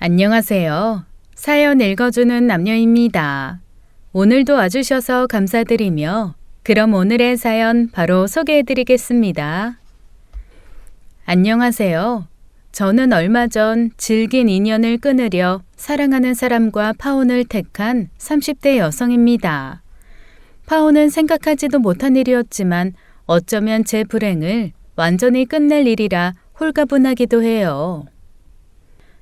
안녕하세요. 사연 읽어주는 남녀입니다. 오늘도 와주셔서 감사드리며 그럼 오늘의 사연 바로 소개해드리겠습니다. 안녕하세요. 저는 얼마 전 질긴 인연을 끊으려 사랑하는 사람과 파혼을 택한 30대 여성입니다. 파혼은 생각하지도 못한 일이었지만 어쩌면 제 불행을 완전히 끝낼 일이라 홀가분하기도 해요.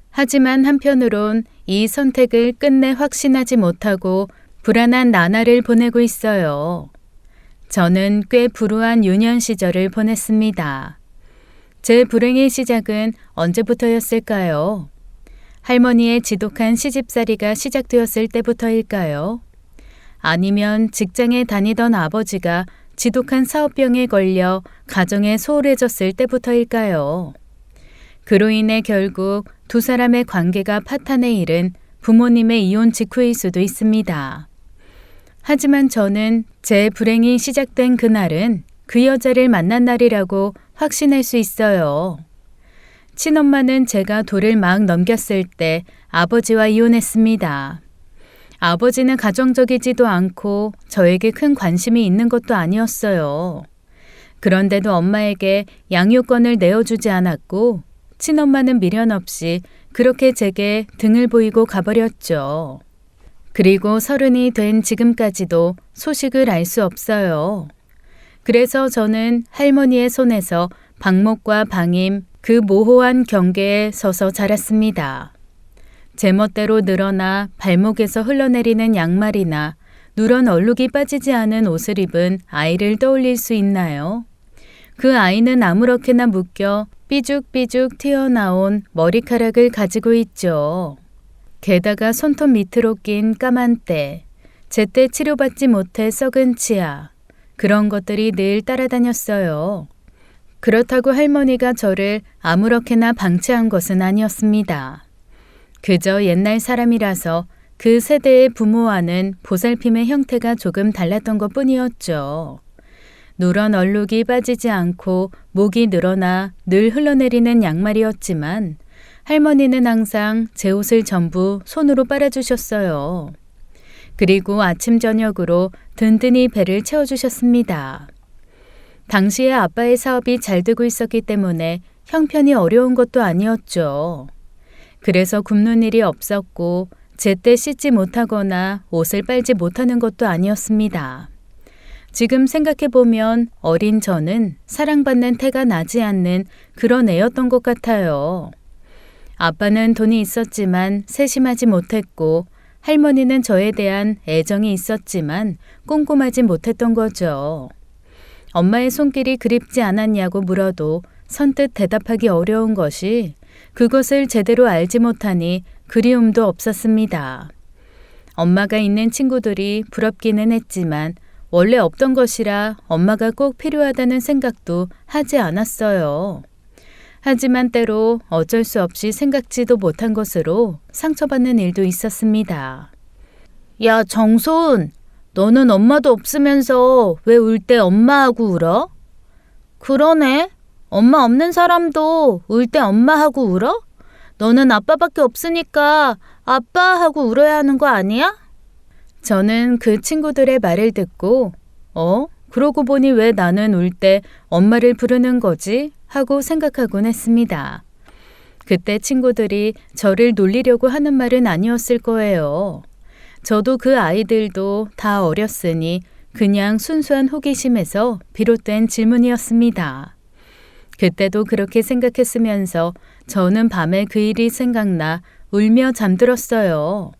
하지만 한편으론 이 선택을 끝내 확신하지 못하고 불안한 나날을 보내고 있어요. 저는 꽤 불우한 유년 시절을 보냈습니다. 제 불행의 시작은 언제부터였을까요? 할머니의 지독한 시집살이가 시작되었을 때부터일까요? 아니면 직장에 다니던 아버지가 지독한 사업병에 걸려 가정에 소홀해졌을 때부터일까요? 그로 인해 결국 두 사람의 관계가 파탄에 이른 부모님의 이혼 직후일 수도 있습니다. 하지만 저는 제 불행이 시작된 그날은 그 여자를 만난 날이라고 확신할 수 있어요. 친엄마는 제가 돌을 막 넘겼을 때 아버지와 이혼했습니다. 아버지는 가정적이지도 않고 저에게 큰 관심이 있는 것도 아니었어요. 그런데도 엄마에게 양육권을 내어주지 않았고 친엄마는 미련 없이 그렇게 제게 등을 보이고 가버렸죠. 그리고 30이 된 지금까지도 소식을 알 수 없어요. 그래서 저는 할머니의 손에서 방목과 방임, 그 모호한 경계에 서서 자랐습니다. 제멋대로 늘어나 발목에서 흘러내리는 양말이나 누런 얼룩이 빠지지 않은 옷을 입은 아이를 떠올릴 수 있나요? 그 아이는 아무렇게나 묶여 삐죽삐죽 튀어나온 머리카락을 가지고 있죠. 게다가 손톱 밑으로 낀 까만 때, 제때 치료받지 못해 썩은 치아, 그런 것들이 늘 따라다녔어요. 그렇다고 할머니가 저를 아무렇게나 방치한 것은 아니었습니다. 그저 옛날 사람이라서 그 세대의 부모와는 보살핌의 형태가 조금 달랐던 것뿐이었죠. 누런 얼룩이 빠지지 않고 목이 늘어나 늘 흘러내리는 양말이었지만 할머니는 항상 제 옷을 전부 손으로 빨아주셨어요. 그리고 아침 저녁으로 든든히 배를 채워주셨습니다. 당시에 아빠의 사업이 잘 되고 있었기 때문에 형편이 어려운 것도 아니었죠. 그래서 굶는 일이 없었고 제때 씻지 못하거나 옷을 빨지 못하는 것도 아니었습니다. 지금 생각해보면 어린 저는 사랑받는 태가 나지 않는 그런 애였던 것 같아요. 아빠는 돈이 있었지만 세심하지 못했고 할머니는 저에 대한 애정이 있었지만 꼼꼼하지 못했던 거죠. 엄마의 손길이 그립지 않았냐고 물어도 선뜻 대답하기 어려운 것이 그것을 제대로 알지 못하니 그리움도 없었습니다. 엄마가 있는 친구들이 부럽기는 했지만 원래 없던 것이라 엄마가 꼭 필요하다는 생각도 하지 않았어요. 하지만 때로 어쩔 수 없이 생각지도 못한 것으로 상처받는 일도 있었습니다. 야, 정소은, 너는 엄마도 없으면서 왜 울 때 엄마하고 울어? 그러네. 엄마 없는 사람도 울 때 엄마하고 울어? 너는 아빠밖에 없으니까 아빠하고 울어야 하는 거 아니야? 저는 그 친구들의 말을 듣고 그러고 보니 왜 나는 울 때 엄마를 부르는 거지? 하고 생각하곤 했습니다. 그때 친구들이 저를 놀리려고 하는 말은 아니었을 거예요. 저도 그 아이들도 다 어렸으니 그냥 순수한 호기심에서 비롯된 질문이었습니다. 그때도 그렇게 생각했으면서 저는 밤에 그 일이 생각나 울며 잠들었어요.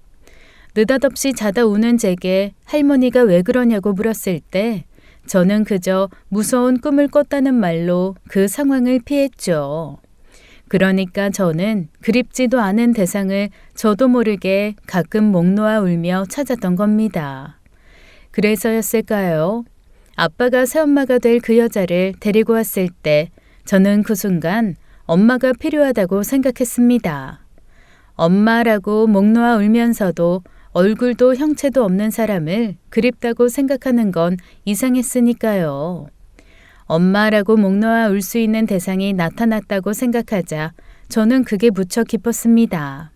느닷없이 자다 우는 제게 할머니가 왜 그러냐고 물었을 때 저는 그저 무서운 꿈을 꿨다는 말로 그 상황을 피했죠. 그러니까 저는 그립지도 않은 대상을 저도 모르게 가끔 목 놓아 울며 찾았던 겁니다. 그래서였을까요? 아빠가 새엄마가 될 그 여자를 데리고 왔을 때 저는 그 순간 엄마가 필요하다고 생각했습니다. 엄마라고 목 놓아 울면서도 얼굴도 형체도 없는 사람을 그립다고 생각하는 건 이상했으니까요. 엄마라고 목 놓아 울 수 있는 대상이 나타났다고 생각하자 저는 그게 무척 기뻤습니다.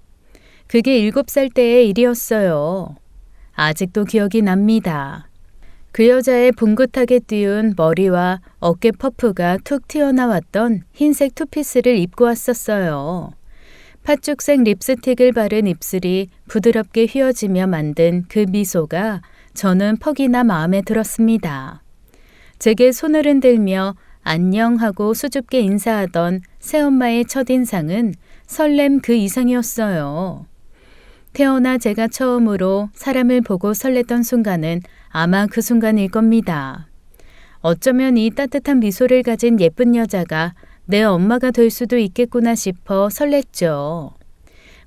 그게 7살 때의 일이었어요. 아직도 기억이 납니다. 그 여자의 봉긋하게 띄운 머리와 어깨 퍼프가 툭 튀어나왔던 흰색 투피스를 입고 왔었어요. 팥죽색 립스틱을 바른 입술이 부드럽게 휘어지며 만든 그 미소가 저는 퍽이나 마음에 들었습니다. 제게 손을 흔들며 안녕하고 수줍게 인사하던 새엄마의 첫인상은 설렘 그 이상이었어요. 태어나 제가 처음으로 사람을 보고 설렜던 순간은 아마 그 순간일 겁니다. 어쩌면 이 따뜻한 미소를 가진 예쁜 여자가 내 엄마가 될 수도 있겠구나 싶어 설렜죠.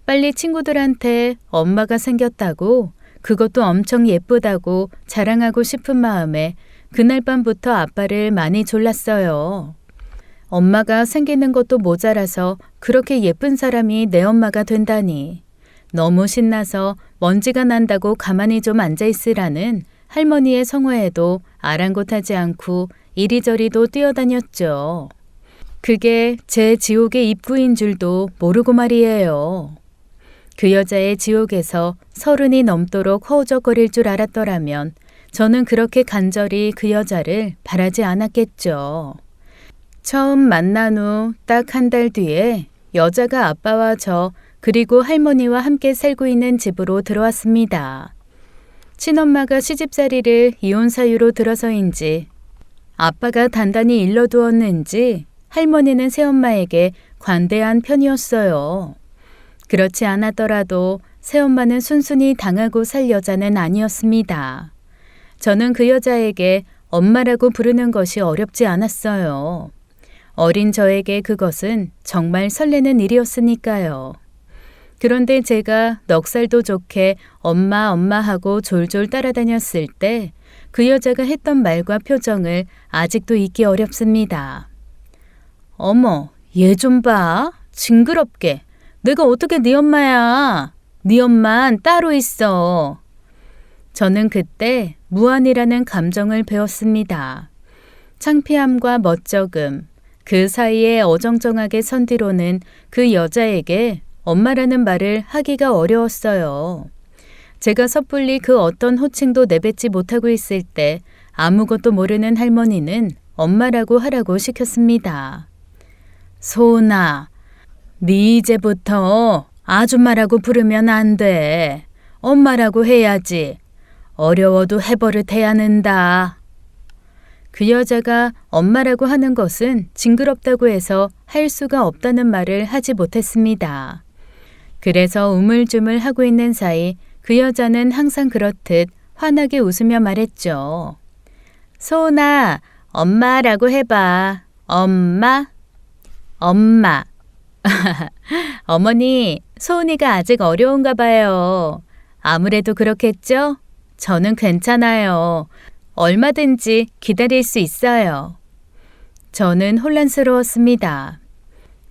빨리 친구들한테 엄마가 생겼다고, 그것도 엄청 예쁘다고 자랑하고 싶은 마음에 그날 밤부터 아빠를 많이 졸랐어요. 엄마가 생기는 것도 모자라서 그렇게 예쁜 사람이 내 엄마가 된다니. 너무 신나서 먼지가 난다고 가만히 좀 앉아있으라는 할머니의 성화에도 아랑곳하지 않고 이리저리도 뛰어다녔죠. 그게 제 지옥의 입구인 줄도 모르고 말이에요. 그 여자의 지옥에서 30이 넘도록 허우적거릴 줄 알았더라면 저는 그렇게 간절히 그 여자를 바라지 않았겠죠. 처음 만난 후 딱 한 달 뒤에 여자가 아빠와 저 그리고 할머니와 함께 살고 있는 집으로 들어왔습니다. 친엄마가 시집살이를 이혼 사유로 들어서인지 아빠가 단단히 일러두었는지 할머니는 새엄마에게 관대한 편이었어요. 그렇지 않았더라도 새엄마는 순순히 당하고 살 여자는 아니었습니다. 저는 그 여자에게 엄마라고 부르는 것이 어렵지 않았어요. 어린 저에게 그것은 정말 설레는 일이었으니까요. 그런데 제가 넉살도 좋게 엄마 엄마 하고 졸졸 따라다녔을 때 그 여자가 했던 말과 표정을 아직도 잊기 어렵습니다. 어머, 얘 좀 봐. 징그럽게. 내가 어떻게 네 엄마야. 네 엄만 따로 있어. 저는 그때 무안이라는 감정을 배웠습니다. 창피함과 멋쩍음, 그 사이에 어정쩡하게 선 뒤로는 그 여자에게 엄마라는 말을 하기가 어려웠어요. 제가 섣불리 그 어떤 호칭도 내뱉지 못하고 있을 때 아무것도 모르는 할머니는 엄마라고 하라고 시켰습니다. 소은아, 네 이제부터 아줌마라고 부르면 안 돼. 엄마라고 해야지. 어려워도 해버릇해야 한다. 그 여자가 엄마라고 하는 것은 징그럽다고 해서 할 수가 없다는 말을 하지 못했습니다. 그래서 우물쭈물 하고 있는 사이 그 여자는 항상 그렇듯 환하게 웃으며 말했죠. 소은아, 엄마라고 해봐. 엄마? 엄마. 어머니, 소은이가 아직 어려운가 봐요. 아무래도 그렇겠죠? 저는 괜찮아요. 얼마든지 기다릴 수 있어요. 저는 혼란스러웠습니다.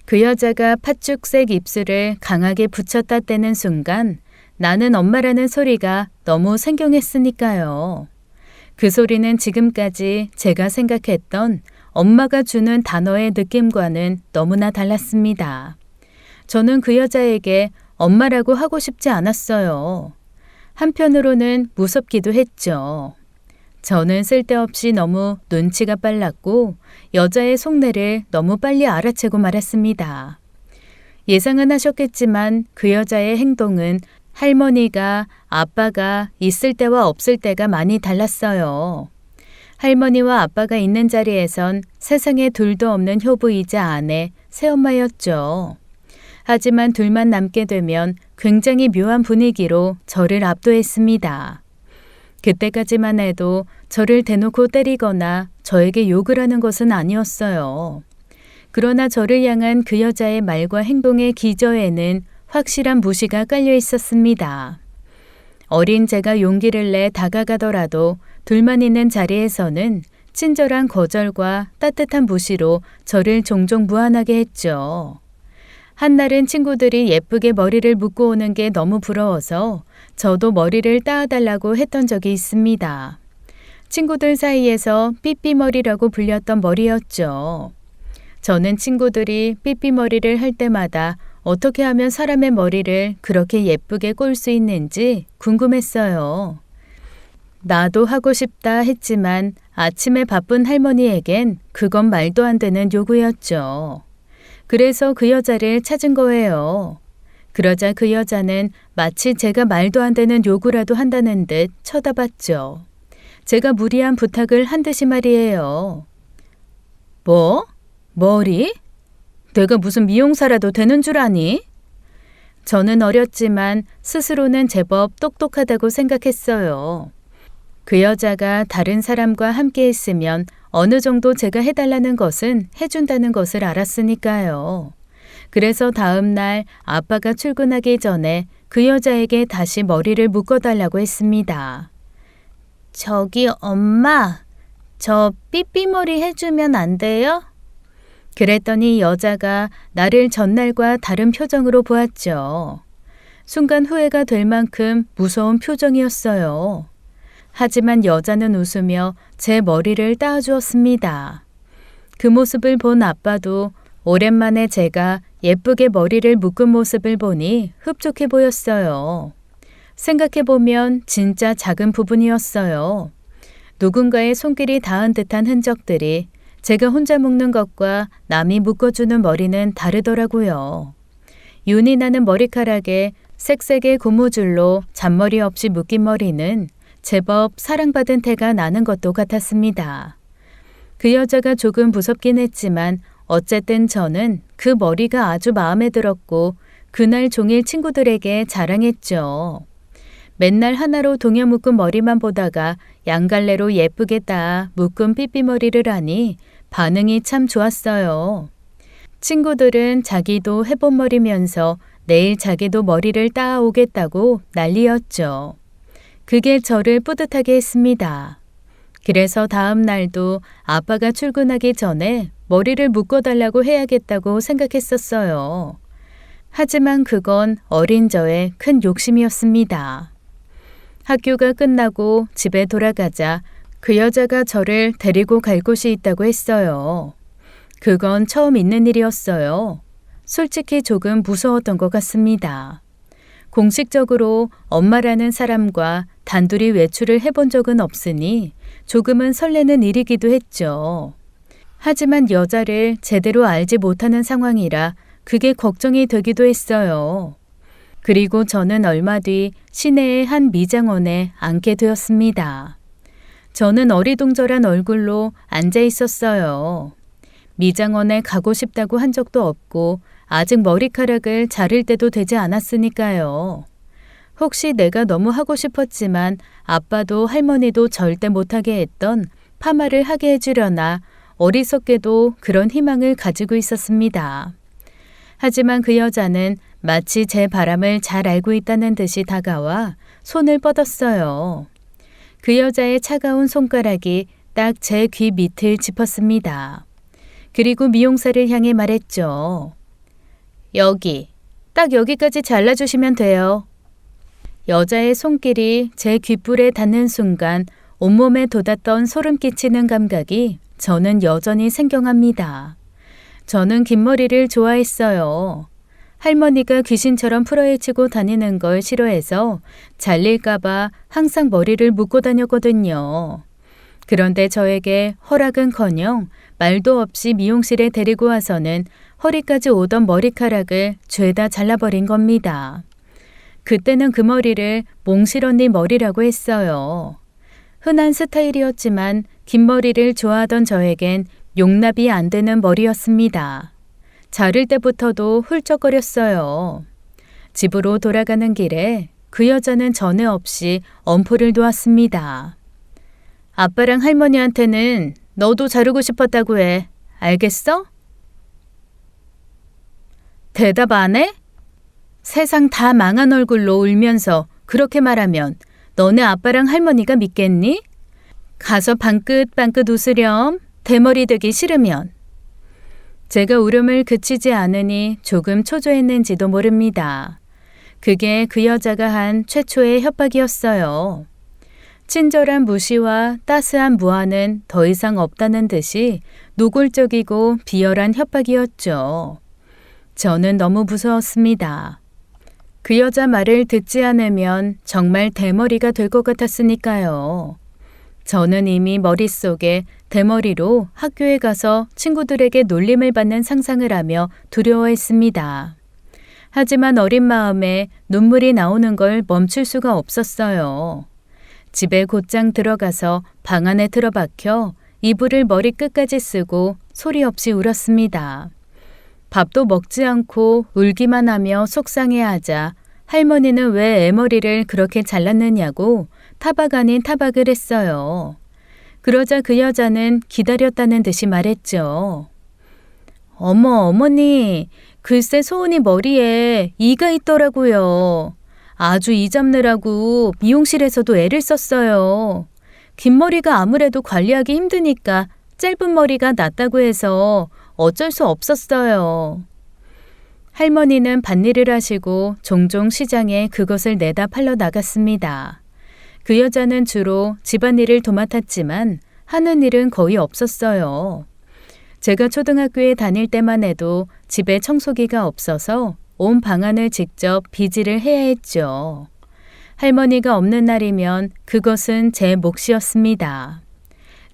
그 여자가 팥죽색 입술을 강하게 붙였다 떼는 순간 나는 엄마라는 소리가 너무 생경했으니까요. 그 소리는 지금까지 제가 생각했던 엄마가 주는 단어의 느낌과는 너무나 달랐습니다. 저는 그 여자에게 엄마라고 하고 싶지 않았어요. 한편으로는 무섭기도 했죠. 저는 쓸데없이 너무 눈치가 빨랐고 여자의 속내를 너무 빨리 알아채고 말았습니다. 예상은 하셨겠지만 그 여자의 행동은 할머니가, 아빠가 있을 때와 없을 때가 많이 달랐어요. 할머니와 아빠가 있는 자리에선 세상에 둘도 없는 효부이자 아내, 새엄마였죠. 하지만 둘만 남게 되면 굉장히 묘한 분위기로 저를 압도했습니다. 그때까지만 해도 저를 대놓고 때리거나 저에게 욕을 하는 것은 아니었어요. 그러나 저를 향한 그 여자의 말과 행동의 기저에는 확실한 무시가 깔려 있었습니다. 어린 제가 용기를 내 다가가더라도 둘만 있는 자리에서는 친절한 거절과 따뜻한 무시로 저를 종종 무안하게 했죠. 한날은 친구들이 예쁘게 머리를 묶고 오는 게 너무 부러워서 저도 머리를 따아달라고 했던 적이 있습니다. 친구들 사이에서 삐삐머리라고 불렸던 머리였죠. 저는 친구들이 삐삐머리를 할 때마다 어떻게 하면 사람의 머리를 그렇게 예쁘게 꼴 수 있는지 궁금했어요. 나도 하고 싶다 했지만 아침에 바쁜 할머니에겐 그건 말도 안 되는 요구였죠. 그래서 그 여자를 찾은 거예요. 그러자 그 여자는 마치 제가 말도 안 되는 요구라도 한다는 듯 쳐다봤죠. 제가 무리한 부탁을 한 듯이 말이에요. 뭐? 머리? 내가 무슨 미용사라도 되는 줄 아니? 저는 어렸지만 스스로는 제법 똑똑하다고 생각했어요. 그 여자가 다른 사람과 함께 있으면 어느 정도 제가 해달라는 것은 해준다는 것을 알았으니까요. 그래서 다음 날 아빠가 출근하기 전에 그 여자에게 다시 머리를 묶어달라고 했습니다. 저기 엄마, 저 삐삐머리 해주면 안 돼요? 그랬더니 여자가 나를 전날과 다른 표정으로 보았죠. 순간 후회가 될 만큼 무서운 표정이었어요. 하지만 여자는 웃으며 제 머리를 따주었습니다. 그 모습을 본 아빠도 오랜만에 제가 예쁘게 머리를 묶은 모습을 보니 흡족해 보였어요. 생각해보면 진짜 작은 부분이었어요. 누군가의 손길이 닿은 듯한 흔적들이 제가 혼자 묶는 것과 남이 묶어주는 머리는 다르더라고요. 윤이 나는 머리카락에 색색의 고무줄로 잔머리 없이 묶인 머리는 제법 사랑받은 태가 나는 것도 같았습니다. 그 여자가 조금 무섭긴 했지만 어쨌든 저는 그 머리가 아주 마음에 들었고 그날 종일 친구들에게 자랑했죠. 맨날 하나로 동여 묶은 머리만 보다가 양갈래로 예쁘게 따 묶은 삐삐머리를 하니 반응이 참 좋았어요. 친구들은 자기도 해본 머리면서 내일 자기도 머리를 따오겠다고 난리였죠. 그게 저를 뿌듯하게 했습니다. 그래서 다음 날도 아빠가 출근하기 전에 머리를 묶어달라고 해야겠다고 생각했었어요. 하지만 그건 어린 저의 큰 욕심이었습니다. 학교가 끝나고 집에 돌아가자 그 여자가 저를 데리고 갈 곳이 있다고 했어요. 그건 처음 있는 일이었어요. 솔직히 조금 무서웠던 것 같습니다. 공식적으로 엄마라는 사람과 단둘이 외출을 해본 적은 없으니 조금은 설레는 일이기도 했죠. 하지만 여자를 제대로 알지 못하는 상황이라 그게 걱정이 되기도 했어요. 그리고 저는 얼마 뒤 시내의 한 미장원에 앉게 되었습니다. 저는 어리둥절한 얼굴로 앉아 있었어요. 미장원에 가고 싶다고 한 적도 없고 아직 머리카락을 자를 때도 되지 않았으니까요. 혹시 내가 너무 하고 싶었지만 아빠도 할머니도 절대 못하게 했던 파마를 하게 해주려나 어리석게도 그런 희망을 가지고 있었습니다. 하지만 그 여자는 마치 제 바람을 잘 알고 있다는 듯이 다가와 손을 뻗었어요. 그 여자의 차가운 손가락이 딱 제 귀 밑을 짚었습니다. 그리고 미용사를 향해 말했죠. 여기, 딱 여기까지 잘라주시면 돼요. 여자의 손길이 제 귓불에 닿는 순간 온몸에 돋았던 소름 끼치는 감각이 저는 여전히 생경합니다. 저는 긴 머리를 좋아했어요. 할머니가 귀신처럼 풀어헤치고 다니는 걸 싫어해서 잘릴까봐 항상 머리를 묶고 다녔거든요. 그런데 저에게 허락은커녕 말도 없이 미용실에 데리고 와서는 허리까지 오던 머리카락을 죄다 잘라버린 겁니다. 그때는 그 머리를 몽실 언니 머리라고 했어요. 흔한 스타일이었지만 긴 머리를 좋아하던 저에겐 용납이 안 되는 머리였습니다. 자를 때부터도 훌쩍거렸어요. 집으로 돌아가는 길에 그 여자는 전에 없이 엄포를 놓았습니다. 아빠랑 할머니한테는 너도 자르고 싶었다고 해. 알겠어? 대답 안 해? 세상 다 망한 얼굴로 울면서 그렇게 말하면 너네 아빠랑 할머니가 믿겠니? 가서 방긋방긋 웃으렴. 대머리 되기 싫으면. 제가 울음을 그치지 않으니 조금 초조했는지도 모릅니다. 그게 그 여자가 한 최초의 협박이었어요. 친절한 무시와 따스한 무안은 더 이상 없다는 듯이 노골적이고 비열한 협박이었죠. 저는 너무 무서웠습니다. 그 여자 말을 듣지 않으면 정말 대머리가 될 것 같았으니까요. 저는 이미 머릿속에 대머리로 학교에 가서 친구들에게 놀림을 받는 상상을 하며 두려워했습니다. 하지만 어린 마음에 눈물이 나오는 걸 멈출 수가 없었어요. 집에 곧장 들어가서 방 안에 틀어박혀 이불을 머리 끝까지 쓰고 소리 없이 울었습니다. 밥도 먹지 않고 울기만 하며 속상해하자 할머니는 왜 애머리를 그렇게 잘랐느냐고 타박 아닌 타박을 했어요. 그러자 그 여자는 기다렸다는 듯이 말했죠. 어머니, 글쎄 소은이 머리에 이가 있더라고요. 아주 이 잡느라고 미용실에서도 애를 썼어요. 긴 머리가 아무래도 관리하기 힘드니까 짧은 머리가 낫다고 해서 어쩔 수 없었어요. 할머니는 밭일을 하시고 종종 시장에 그것을 내다 팔러 나갔습니다. 그 여자는 주로 집안일을 도맡았지만 하는 일은 거의 없었어요. 제가 초등학교에 다닐 때만 해도 집에 청소기가 없어서 온 방안을 직접 비지를 해야 했죠. 할머니가 없는 날이면 그것은 제 몫이었습니다.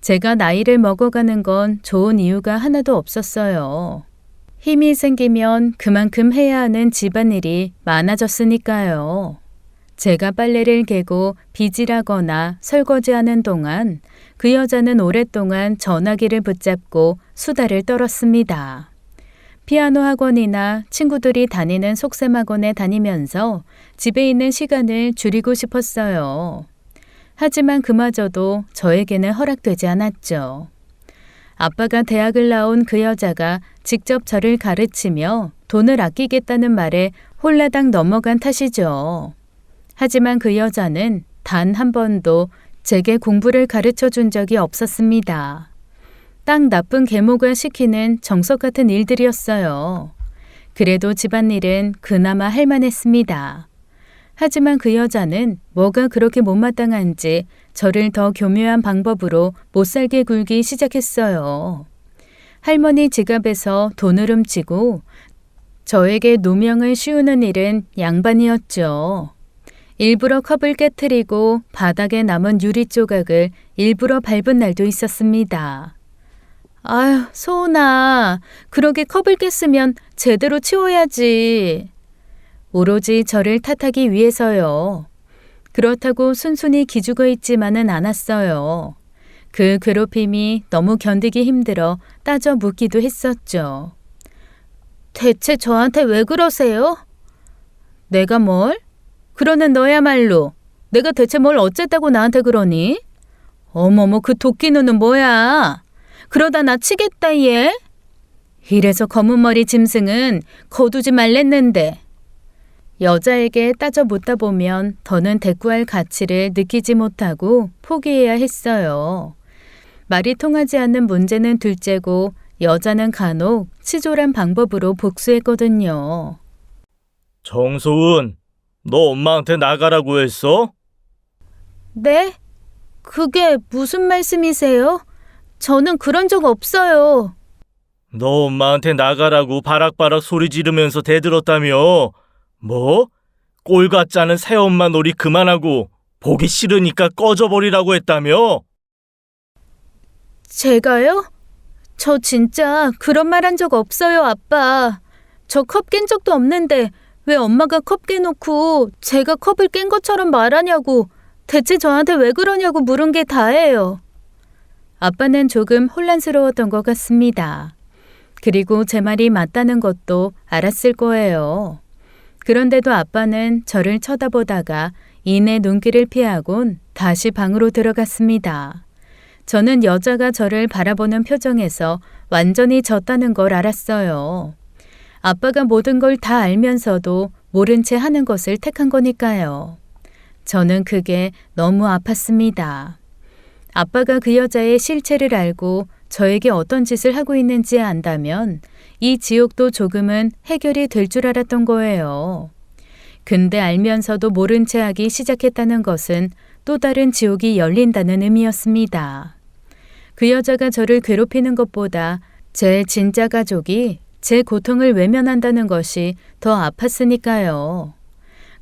제가 나이를 먹어가는 건 좋은 이유가 하나도 없었어요. 힘이 생기면 그만큼 해야 하는 집안일이 많아졌으니까요. 제가 빨래를 개고 빗질하거나 설거지하는 동안 그 여자는 오랫동안 전화기를 붙잡고 수다를 떨었습니다. 피아노 학원이나 친구들이 다니는 속셈학원에 다니면서 집에 있는 시간을 줄이고 싶었어요. 하지만 그마저도 저에게는 허락되지 않았죠. 아빠가 대학을 나온 그 여자가 직접 저를 가르치며 돈을 아끼겠다는 말에 홀라당 넘어간 탓이죠. 하지만 그 여자는 단 한 번도 제게 공부를 가르쳐 준 적이 없었습니다. 딱 나쁜 계모가 시키는 정석 같은 일들이었어요. 그래도 집안일은 그나마 할만했습니다. 하지만 그 여자는 뭐가 그렇게 못마땅한지 저를 더 교묘한 방법으로 못살게 굴기 시작했어요. 할머니 지갑에서 돈을 훔치고 저에게 누명을 씌우는 일은 양반이었죠. 일부러 컵을 깨트리고 바닥에 남은 유리 조각을 일부러 밟은 날도 있었습니다. 아휴, 소은아, 그러게 컵을 깼으면 제대로 치워야지. 오로지 저를 탓하기 위해서요. 그렇다고 순순히 기죽어 있지만은 않았어요. 그 괴롭힘이 너무 견디기 힘들어 따져 묻기도 했었죠. 대체 저한테 왜 그러세요? 내가 뭘? 그러는 너야말로 내가 대체 뭘 어쨌다고 나한테 그러니? 어머머, 그 도끼 눈은 뭐야? 그러다 나 치겠다 얘. 이래서 검은 머리 짐승은 거두지 말랬는데. 여자에게 따져 묻다 보면 더는 대꾸할 가치를 느끼지 못하고 포기해야 했어요. 말이 통하지 않는 문제는 둘째고 여자는 간혹 치졸한 방법으로 복수했거든요. 정소은, 너 엄마한테 나가라고 했어? 네? 그게 무슨 말씀이세요? 저는 그런 적 없어요. 너 엄마한테 나가라고 바락바락 소리 지르면서 대들었다며? 뭐? 꼴 같지 않은 새엄마 놀이 그만하고 보기 싫으니까 꺼져버리라고 했다며? 제가요? 저 진짜 그런 말 한 적 없어요, 아빠. 저 컵 깬 적도 없는데 왜 엄마가 컵 깨놓고 제가 컵을 깬 것처럼 말하냐고, 대체 저한테 왜 그러냐고 물은 게 다예요. 아빠는 조금 혼란스러웠던 것 같습니다. 그리고 제 말이 맞다는 것도 알았을 거예요. 그런데도 아빠는 저를 쳐다보다가 이내 눈길을 피하곤 다시 방으로 들어갔습니다. 저는 여자가 저를 바라보는 표정에서 완전히 졌다는 걸 알았어요. 아빠가 모든 걸 다 알면서도 모른 채 하는 것을 택한 거니까요. 저는 그게 너무 아팠습니다. 아빠가 그 여자의 실체를 알고 저에게 어떤 짓을 하고 있는지 안다면 이 지옥도 조금은 해결이 될 줄 알았던 거예요. 근데 알면서도 모른 채 하기 시작했다는 것은 또 다른 지옥이 열린다는 의미였습니다. 그 여자가 저를 괴롭히는 것보다 제 진짜 가족이 제 고통을 외면한다는 것이 더 아팠으니까요.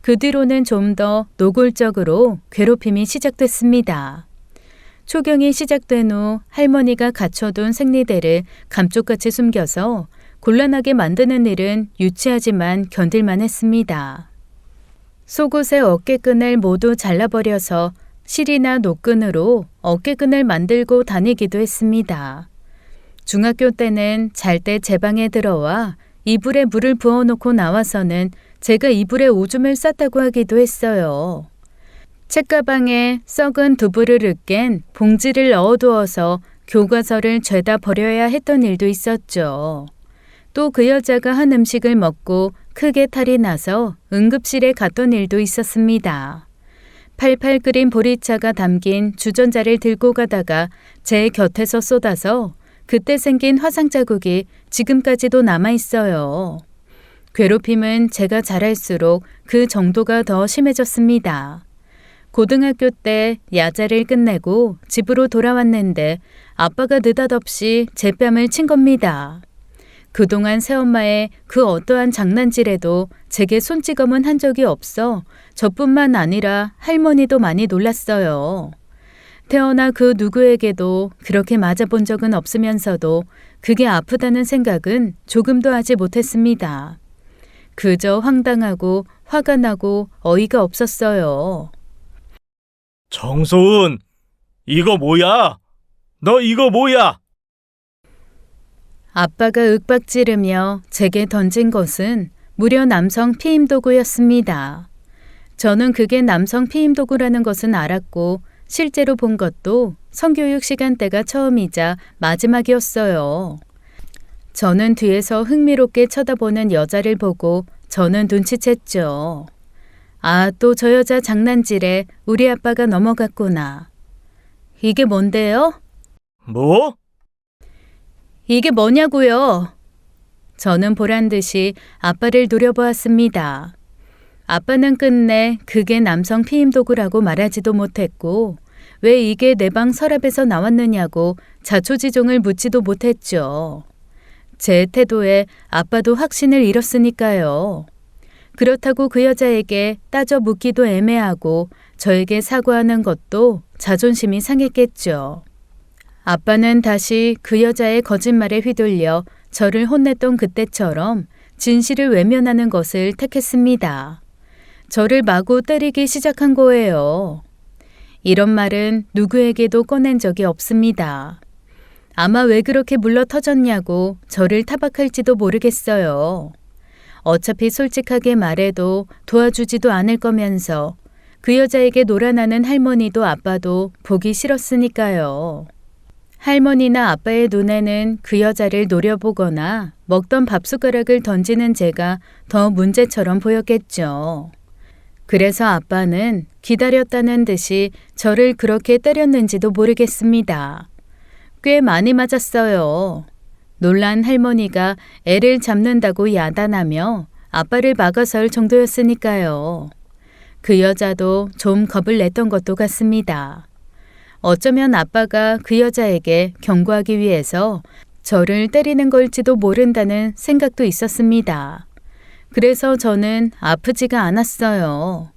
그 뒤로는 좀 더 노골적으로 괴롭힘이 시작됐습니다. 초경이 시작된 후 할머니가 갖춰둔 생리대를 감쪽같이 숨겨서 곤란하게 만드는 일은 유치하지만 견딜만 했습니다. 속옷의 어깨끈을 모두 잘라버려서 실이나 노끈으로 어깨끈을 만들고 다니기도 했습니다. 중학교 때는 잘 때 제 방에 들어와 이불에 물을 부어놓고 나와서는 제가 이불에 오줌을 쌌다고 하기도 했어요. 책가방에 썩은 두부를 깬 봉지를 넣어두어서 교과서를 죄다 버려야 했던 일도 있었죠. 또 그 여자가 한 음식을 먹고 크게 탈이 나서 응급실에 갔던 일도 있었습니다. 팔팔 끓인 보리차가 담긴 주전자를 들고 가다가 제 곁에서 쏟아서 그때 생긴 화상 자국이 지금까지도 남아 있어요. 괴롭힘은 제가 자랄수록 그 정도가 더 심해졌습니다. 고등학교 때 야자를 끝내고 집으로 돌아왔는데 아빠가 느닷없이 제 뺨을 친 겁니다. 그동안 새엄마의 그 어떠한 장난질에도 제게 손찌검은 한 적이 없어 저뿐만 아니라 할머니도 많이 놀랐어요. 태어나 그 누구에게도 그렇게 맞아본 적은 없으면서도 그게 아프다는 생각은 조금도 하지 못했습니다. 그저 황당하고 화가 나고 어이가 없었어요. 정소은, 이거 뭐야? 너 이거 뭐야? 아빠가 윽박지르며 제게 던진 것은 무려 남성 피임도구였습니다. 저는 그게 남성 피임도구라는 것은 알았고 실제로 본 것도 성교육 시간대가 처음이자 마지막이었어요. 저는 뒤에서 흥미롭게 쳐다보는 여자를 보고 저는 눈치챘죠. 아, 또 저 여자 장난질에 우리 아빠가 넘어갔구나. 이게 뭔데요? 뭐? 이게 뭐냐고요? 저는 보란듯이 아빠를 노려보았습니다. 아빠는 끝내 그게 남성 피임도구라고 말하지도 못했고 왜 이게 내 방 서랍에서 나왔느냐고 자초지종을 묻지도 못했죠. 제 태도에 아빠도 확신을 잃었으니까요. 그렇다고 그 여자에게 따져 묻기도 애매하고 저에게 사과하는 것도 자존심이 상했겠죠. 아빠는 다시 그 여자의 거짓말에 휘둘려 저를 혼냈던 그때처럼 진실을 외면하는 것을 택했습니다. 저를 마구 때리기 시작한 거예요. 이런 말은 누구에게도 꺼낸 적이 없습니다. 아마 왜 그렇게 물러 터졌냐고 저를 타박할지도 모르겠어요. 어차피 솔직하게 말해도 도와주지도 않을 거면서 그 여자에게 놀아나는 할머니도 아빠도 보기 싫었으니까요. 할머니나 아빠의 눈에는 그 여자를 노려보거나 먹던 밥숟가락을 던지는 제가 더 문제처럼 보였겠죠. 그래서 아빠는 기다렸다는 듯이 저를 그렇게 때렸는지도 모르겠습니다. 꽤 많이 맞았어요. 놀란 할머니가 애를 잡는다고 야단하며 아빠를 막아설 정도였으니까요. 그 여자도 좀 겁을 냈던 것도 같습니다. 어쩌면 아빠가 그 여자에게 경고하기 위해서 저를 때리는 걸지도 모른다는 생각도 있었습니다. 그래서 저는 아프지가 않았어요.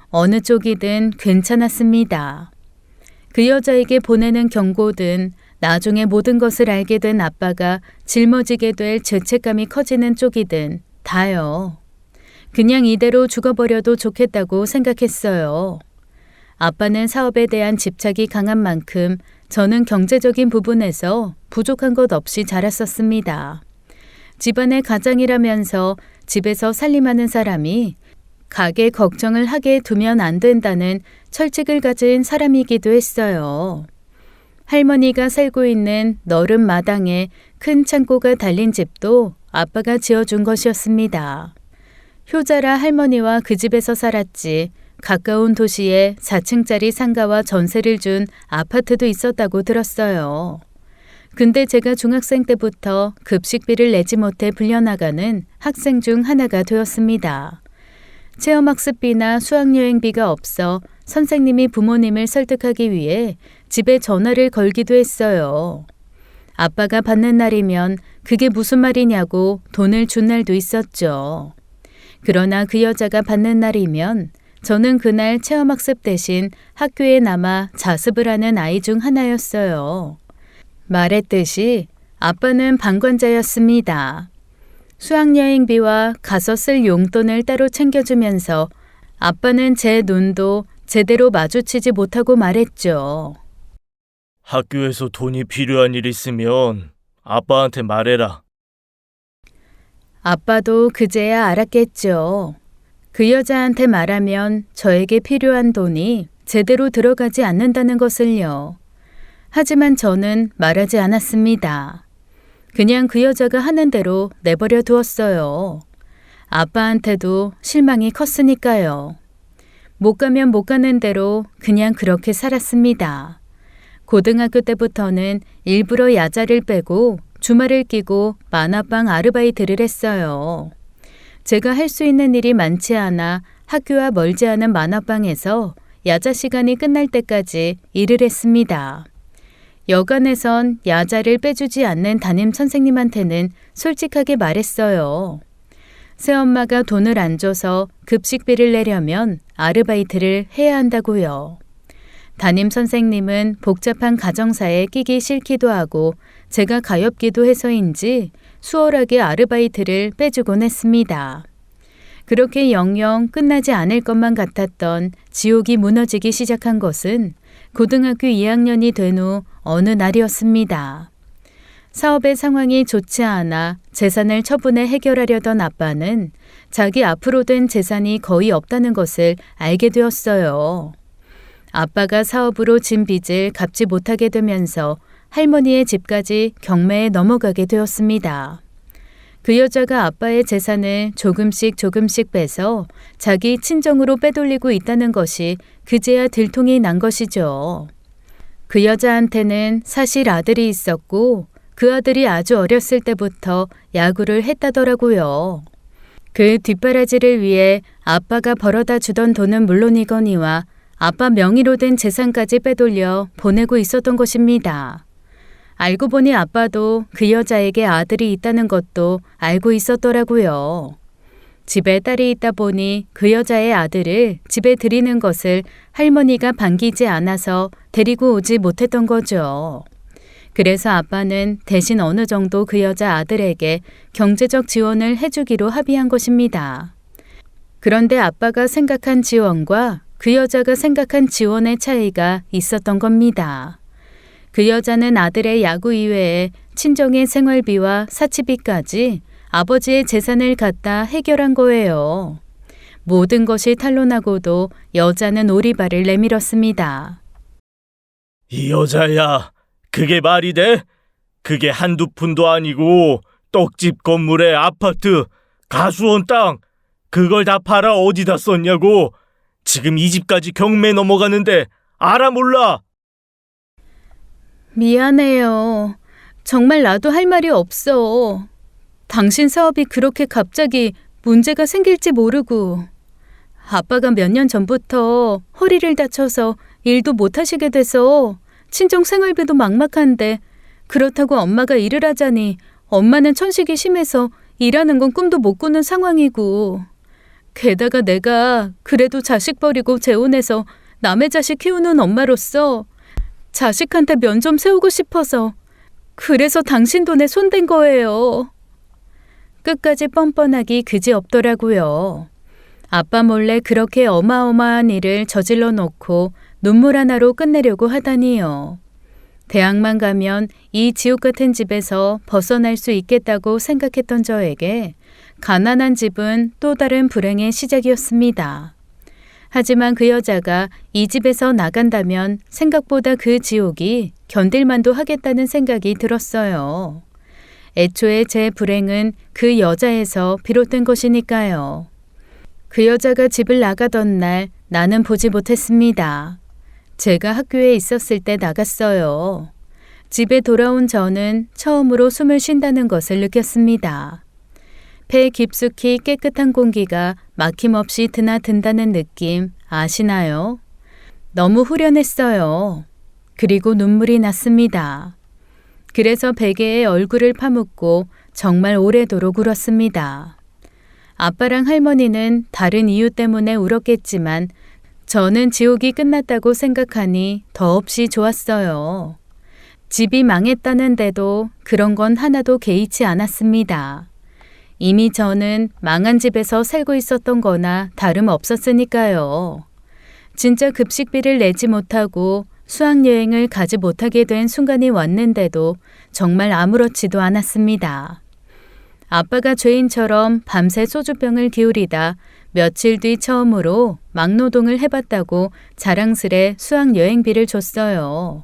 어느 쪽이든 괜찮았습니다. 그 여자에게 보내는 경고든 나중에 모든 것을 알게 된 아빠가 짊어지게 될 죄책감이 커지는 쪽이든 다요. 그냥 이대로 죽어버려도 좋겠다고 생각했어요. 아빠는 사업에 대한 집착이 강한 만큼 저는 경제적인 부분에서 부족한 것 없이 자랐었습니다. 집안의 가장이라면서 집에서 살림하는 사람이 가게 걱정을 하게 두면 안 된다는 철칙을 가진 사람이기도 했어요. 할머니가 살고 있는 너른 마당에 큰 창고가 달린 집도 아빠가 지어준 것이었습니다. 효자라 할머니와 그 집에서 살았지 가까운 도시에 4층짜리 상가와 전세를 준 아파트도 있었다고 들었어요. 근데 제가 중학생 때부터 급식비를 내지 못해 불려나가는 학생 중 하나가 되었습니다. 체험학습비나 수학여행비가 없어 선생님이 부모님을 설득하기 위해 집에 전화를 걸기도 했어요. 아빠가 받는 날이면 그게 무슨 말이냐고 돈을 준 날도 있었죠. 그러나 그 여자가 받는 날이면 저는 그날 체험학습 대신 학교에 남아 자습을 하는 아이 중 하나였어요. 말했듯이 아빠는 방관자였습니다. 수학여행비와 가서 쓸 용돈을 따로 챙겨주면서 아빠는 제 눈도 제대로 마주치지 못하고 말했죠. 학교에서 돈이 필요한 일 있으면 아빠한테 말해라. 아빠도 그제야 알았겠죠. 그 여자한테 말하면 저에게 필요한 돈이 제대로 들어가지 않는다는 것을요. 하지만 저는 말하지 않았습니다. 그냥 그 여자가 하는 대로 내버려 두었어요. 아빠한테도 실망이 컸으니까요. 못 가면 못 가는 대로 그냥 그렇게 살았습니다. 고등학교 때부터는 일부러 야자를 빼고 주말을 끼고 만화방 아르바이트를 했어요. 제가 할 수 있는 일이 많지 않아 학교와 멀지 않은 만화방에서 야자 시간이 끝날 때까지 일을 했습니다. 여간에선 야자를 빼주지 않는 담임 선생님한테는 솔직하게 말했어요. 새엄마가 돈을 안 줘서 급식비를 내려면 아르바이트를 해야 한다고요. 담임 선생님은 복잡한 가정사에 끼기 싫기도 하고 제가 가엾기도 해서인지 수월하게 아르바이트를 빼주곤 했습니다. 그렇게 영영 끝나지 않을 것만 같았던 지옥이 무너지기 시작한 것은 고등학교 2학년이 된 후 어느 날이었습니다. 사업의 상황이 좋지 않아 재산을 처분해 해결하려던 아빠는 자기 앞으로 된 재산이 거의 없다는 것을 알게 되었어요. 아빠가 사업으로 진 빚을 갚지 못하게 되면서 할머니의 집까지 경매에 넘어가게 되었습니다. 그 여자가 아빠의 재산을 조금씩 빼서 자기 친정으로 빼돌리고 있다는 것이 그제야 들통이 난 것이죠. 그 여자한테는 사실 아들이 있었고 그 아들이 아주 어렸을 때부터 야구를 했다더라고요. 그 뒷바라지를 위해 아빠가 벌어다 주던 돈은 물론이거니와 아빠 명의로 된 재산까지 빼돌려 보내고 있었던 것입니다. 알고 보니 아빠도 그 여자에게 아들이 있다는 것도 알고 있었더라고요. 집에 딸이 있다 보니 그 여자의 아들을 집에 들이는 것을 할머니가 반기지 않아서 데리고 오지 못했던 거죠. 그래서 아빠는 대신 어느 정도 그 여자 아들에게 경제적 지원을 해주기로 합의한 것입니다. 그런데 아빠가 생각한 지원과 그 여자가 생각한 지원의 차이가 있었던 겁니다. 그 여자는 아들의 야구 이외에 친정의 생활비와 사치비까지 아버지의 재산을 갖다 해결한 거예요. 모든 것이 탄로나고도 여자는 오리발을 내밀었습니다. 이 여자야, 그게 말이 돼? 그게 한두 푼도 아니고 떡집 건물에 아파트, 가수원 땅, 그걸 다 팔아 어디다 썼냐고. 지금 이 집까지 경매 넘어가는데 알아 몰라? 미안해요. 정말 나도 할 말이 없어. 당신 사업이 그렇게 갑자기 문제가 생길지 모르고 아빠가 몇 년 전부터 허리를 다쳐서 일도 못 하시게 돼서 친정 생활비도 막막한데 그렇다고 엄마가 일을 하자니 엄마는 천식이 심해서 일하는 건 꿈도 못 꾸는 상황이고 게다가 내가 그래도 자식 버리고 재혼해서 남의 자식 키우는 엄마로서 자식한테 면 좀 세우고 싶어서 그래서 당신 돈에 손댄 거예요. 끝까지 뻔뻔하기 그지없더라고요. 아빠 몰래 그렇게 어마어마한 일을 저질러 놓고 눈물 하나로 끝내려고 하다니요. 대학만 가면 이 지옥 같은 집에서 벗어날 수 있겠다고 생각했던 저에게 가난한 집은 또 다른 불행의 시작이었습니다. 하지만 그 여자가 이 집에서 나간다면 생각보다 그 지옥이 견딜만도 하겠다는 생각이 들었어요. 애초에 제 불행은 그 여자에서 비롯된 것이니까요. 그 여자가 집을 나가던 날 나는 보지 못했습니다. 제가 학교에 있었을 때 나갔어요. 집에 돌아온 저는 처음으로 숨을 쉰다는 것을 느꼈습니다. 폐 깊숙이 깨끗한 공기가 막힘없이 드나든다는 느낌 아시나요? 너무 후련했어요. 그리고 눈물이 났습니다. 그래서 베개에 얼굴을 파묻고 정말 오래도록 울었습니다. 아빠랑 할머니는 다른 이유 때문에 울었겠지만 저는 지옥이 끝났다고 생각하니 더없이 좋았어요. 집이 망했다는데도 그런 건 하나도 개의치 않았습니다. 이미 저는 망한 집에서 살고 있었던 거나 다름없었으니까요. 진짜 급식비를 내지 못하고 수학여행을 가지 못하게 된 순간이 왔는데도 정말 아무렇지도 않았습니다. 아빠가 죄인처럼 밤새 소주병을 기울이다 며칠 뒤 처음으로 막노동을 해봤다고 자랑스레 수학여행비를 줬어요.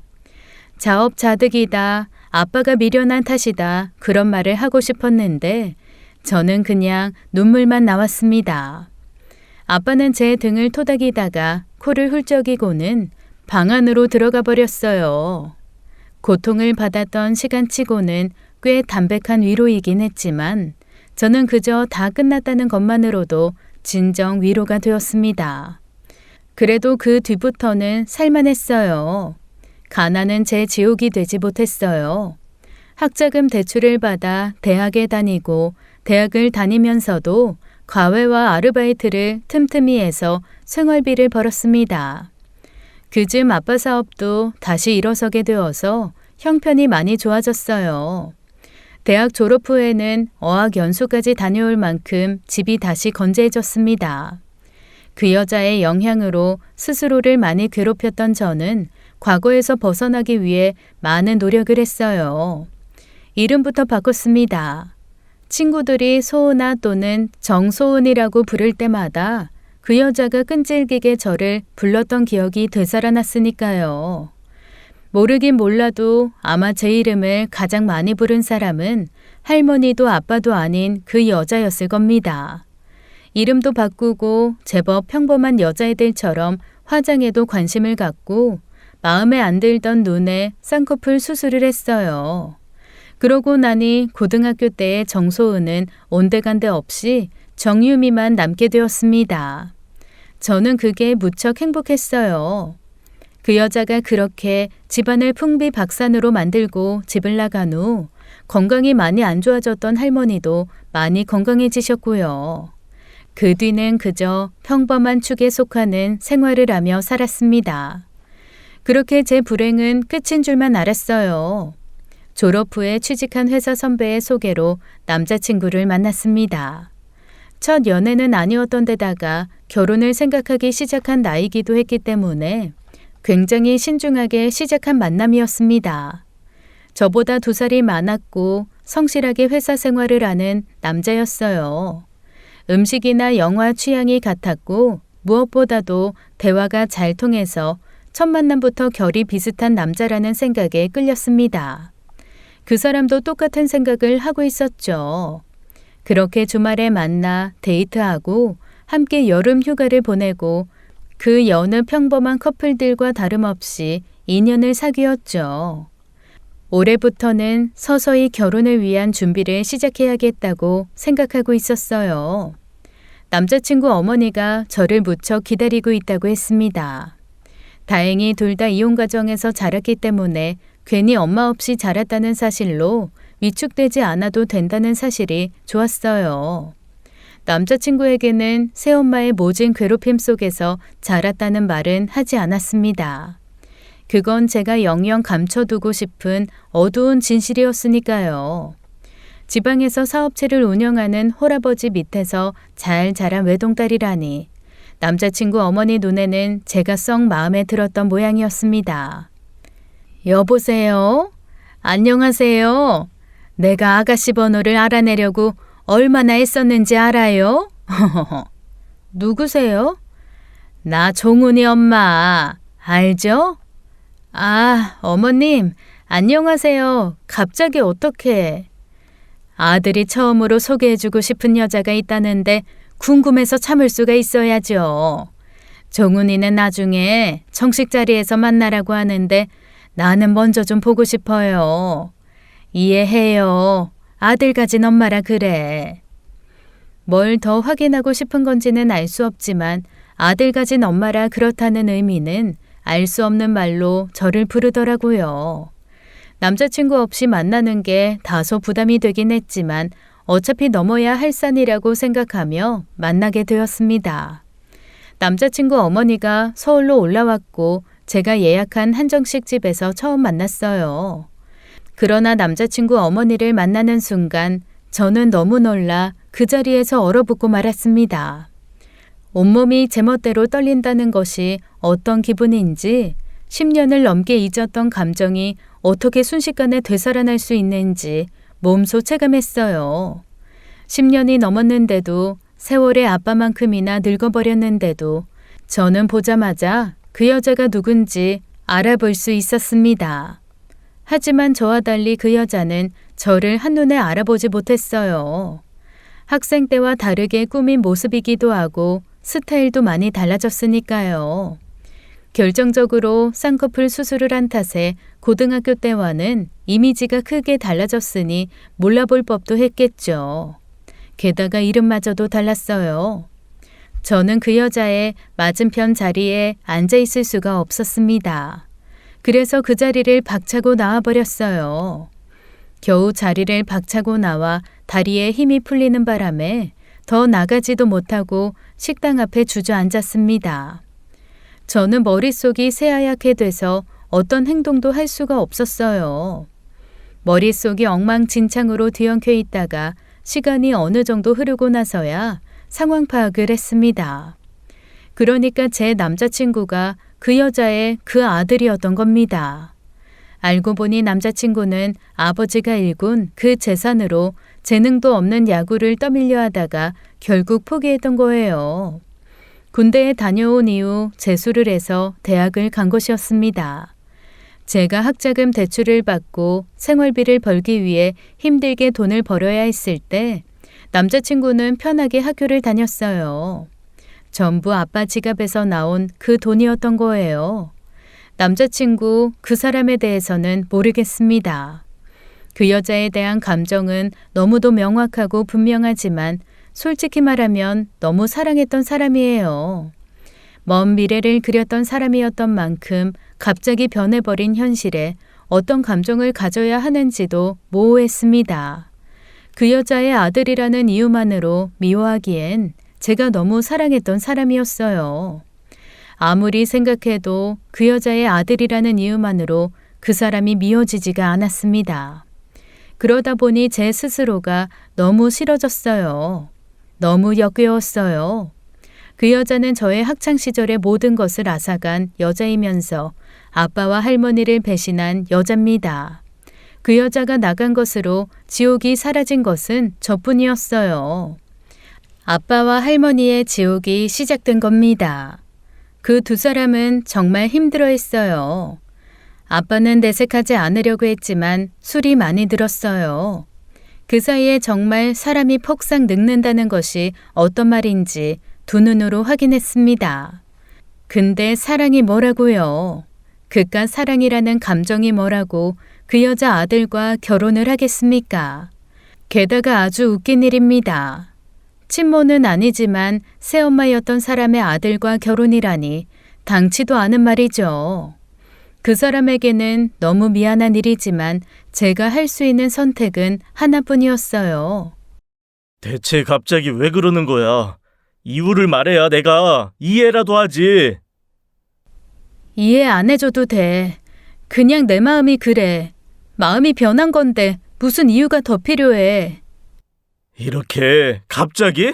자업자득이다, 아빠가 미련한 탓이다 그런 말을 하고 싶었는데 저는 그냥 눈물만 나왔습니다. 아빠는 제 등을 토닥이다가 코를 훌쩍이고는 방 안으로 들어가 버렸어요. 고통을 받았던 시간치고는 꽤 담백한 위로이긴 했지만 저는 그저 다 끝났다는 것만으로도 진정 위로가 되었습니다. 그래도 그 뒤부터는 살만했어요. 가난은 제 지옥이 되지 못했어요. 학자금 대출을 받아 대학에 다니고 대학을 다니면서도 과외와 아르바이트를 틈틈이 해서 생활비를 벌었습니다. 그즈음 아빠 사업도 다시 일어서게 되어서 형편이 많이 좋아졌어요. 대학 졸업 후에는 어학 연수까지 다녀올 만큼 집이 다시 건재해졌습니다. 그 여자의 영향으로 스스로를 많이 괴롭혔던 저는 과거에서 벗어나기 위해 많은 노력을 했어요. 이름부터 바꿨습니다. 친구들이 소은아 또는 정소은이라고 부를 때마다 그 여자가 끈질기게 저를 불렀던 기억이 되살아났으니까요. 모르긴 몰라도 아마 제 이름을 가장 많이 부른 사람은 할머니도 아빠도 아닌 그 여자였을 겁니다. 이름도 바꾸고 제법 평범한 여자애들처럼 화장에도 관심을 갖고 마음에 안 들던 눈에 쌍꺼풀 수술을 했어요. 그러고 나니 고등학교 때의 정소은은 온데간데 없이 정유미만 남게 되었습니다. 저는 그게 무척 행복했어요. 그 여자가 그렇게 집안을 풍비박산으로 만들고 집을 나간 후 건강이 많이 안 좋아졌던 할머니도 많이 건강해지셨고요. 그 뒤는 그저 평범한 축에 속하는 생활을 하며 살았습니다. 그렇게 제 불행은 끝인 줄만 알았어요. 졸업 후에 취직한 회사 선배의 소개로 남자친구를 만났습니다. 첫 연애는 아니었던 데다가 결혼을 생각하기 시작한 나이기도 했기 때문에 굉장히 신중하게 시작한 만남이었습니다. 저보다 2살이 많았고 성실하게 회사 생활을 하는 남자였어요. 음식이나 영화 취향이 같았고 무엇보다도 대화가 잘 통해서 첫 만남부터 결이 비슷한 남자라는 생각에 끌렸습니다. 그 사람도 똑같은 생각을 하고 있었죠. 그렇게 주말에 만나 데이트하고 함께 여름 휴가를 보내고 그 여느 평범한 커플들과 다름없이 인연을 사귀었죠. 올해부터는 서서히 결혼을 위한 준비를 시작해야겠다고 생각하고 있었어요. 남자친구 어머니가 저를 무척 기다리고 있다고 했습니다. 다행히 둘 다 이혼 가정에서 자랐기 때문에 괜히 엄마 없이 자랐다는 사실로 위축되지 않아도 된다는 사실이 좋았어요. 남자친구에게는 새엄마의 모진 괴롭힘 속에서 자랐다는 말은 하지 않았습니다. 그건 제가 영영 감춰두고 싶은 어두운 진실이었으니까요. 지방에서 사업체를 운영하는 홀아버지 밑에서 잘 자란 외동딸이라니 남자친구 어머니 눈에는 제가 썩 마음에 들었던 모양이었습니다. 여보세요? 안녕하세요? 내가 아가씨 번호를 알아내려고 얼마나 애썼는지 알아요? 누구세요? 나 종훈이 엄마. 알죠? 아, 어머님, 안녕하세요. 갑자기 어떻게? 아들이 처음으로 소개해주고 싶은 여자가 있다는데 궁금해서 참을 수가 있어야죠. 종훈이는 나중에 정식 자리에서 만나라고 하는데 나는 먼저 좀 보고 싶어요. 이해해요. 아들 가진 엄마라 그래. 뭘 더 확인하고 싶은 건지는 알 수 없지만 아들 가진 엄마라 그렇다는 의미는 알 수 없는 말로 저를 부르더라고요. 남자친구 없이 만나는 게 다소 부담이 되긴 했지만 어차피 넘어야 할 산이라고 생각하며 만나게 되었습니다. 남자친구 어머니가 서울로 올라왔고 제가 예약한 한정식 집에서 처음 만났어요. 그러나 남자친구 어머니를 만나는 순간 저는 너무 놀라 그 자리에서 얼어붙고 말았습니다. 온몸이 제멋대로 떨린다는 것이 어떤 기분인지 10년을 넘게 잊었던 감정이 어떻게 순식간에 되살아날 수 있는지 몸소 체감했어요. 10년이 넘었는데도 세월의 아빠만큼이나 늙어버렸는데도 저는 보자마자 그 여자가 누군지 알아볼 수 있었습니다. 하지만 저와 달리 그 여자는 저를 한눈에 알아보지 못했어요. 학생 때와 다르게 꾸민 모습이기도 하고 스타일도 많이 달라졌으니까요. 결정적으로 쌍꺼풀 수술을 한 탓에 고등학교 때와는 이미지가 크게 달라졌으니 몰라볼 법도 했겠죠. 게다가 이름마저도 달랐어요. 저는 그 여자의 맞은편 자리에 앉아 있을 수가 없었습니다. 그래서 그 자리를 박차고 나와버렸어요. 겨우 자리를 박차고 나와 다리에 힘이 풀리는 바람에 더 나가지도 못하고 식당 앞에 주저앉았습니다. 저는 머릿속이 새하얗게 돼서 어떤 행동도 할 수가 없었어요. 머릿속이 엉망진창으로 뒤엉켜 있다가 시간이 어느 정도 흐르고 나서야 상황 파악을 했습니다. 그러니까 제 남자친구가 그 여자의 그 아들이었던 겁니다. 알고 보니 남자친구는 아버지가 일군 그 재산으로 재능도 없는 야구를 떠밀려 하다가 결국 포기했던 거예요. 군대에 다녀온 이후 재수를 해서 대학을 간 것이었습니다. 제가 학자금 대출을 받고 생활비를 벌기 위해 힘들게 돈을 벌어야 했을 때 남자친구는 편하게 학교를 다녔어요. 전부 아빠 지갑에서 나온 그 돈이었던 거예요. 남자친구 그 사람에 대해서는 모르겠습니다. 그 여자에 대한 감정은 너무도 명확하고 분명하지만 솔직히 말하면 너무 사랑했던 사람이에요. 먼 미래를 그렸던 사람이었던 만큼 갑자기 변해버린 현실에 어떤 감정을 가져야 하는지도 모호했습니다. 그 여자의 아들이라는 이유만으로 미워하기엔 제가 너무 사랑했던 사람이었어요. 아무리 생각해도 그 여자의 아들이라는 이유만으로 그 사람이 미워지지가 않았습니다. 그러다 보니 제 스스로가 너무 싫어졌어요. 너무 역겨웠어요. 그 여자는 저의 학창시절의 모든 것을 앗아간 여자이면서 아빠와 할머니를 배신한 여자입니다. 그 여자가 나간 것으로 지옥이 사라진 것은 저뿐이었어요. 아빠와 할머니의 지옥이 시작된 겁니다. 그 두 사람은 정말 힘들어했어요. 아빠는 내색하지 않으려고 했지만 술이 많이 들었어요. 그 사이에 정말 사람이 폭삭 늙는다는 것이 어떤 말인지 두 눈으로 확인했습니다. 근데 사랑이 뭐라고요? 그깟 사랑이라는 감정이 뭐라고 그 여자 아들과 결혼을 하겠습니까? 게다가 아주 웃긴 일입니다. 친모는 아니지만 새엄마였던 사람의 아들과 결혼이라니 당치도 않은 말이죠. 그 사람에게는 너무 미안한 일이지만 제가 할 수 있는 선택은 하나뿐이었어요. 대체 갑자기 왜 그러는 거야? 이유를 말해야 내가 이해라도 하지. 이해 안 해줘도 돼. 그냥 내 마음이 그래. 마음이 변한 건데 무슨 이유가 더 필요해. 이렇게 갑자기?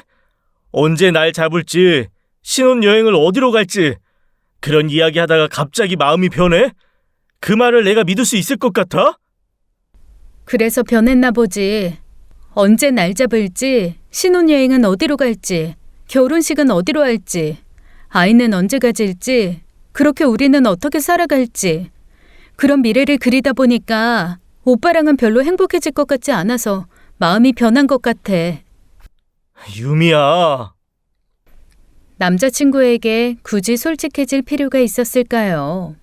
언제 날 잡을지, 신혼여행을 어디로 갈지 그런 이야기 하다가 갑자기 마음이 변해? 그 말을 내가 믿을 수 있을 것 같아? 그래서 변했나 보지. 언제 날 잡을지, 신혼여행은 어디로 갈지, 결혼식은 어디로 할지, 아이는 언제 가질지, 그렇게 우리는 어떻게 살아갈지. 그런 미래를 그리다 보니까 오빠랑은 별로 행복해질 것 같지 않아서 마음이 변한 것 같아. 유미야. 남자친구에게 굳이 솔직해질 필요가 있었을까요?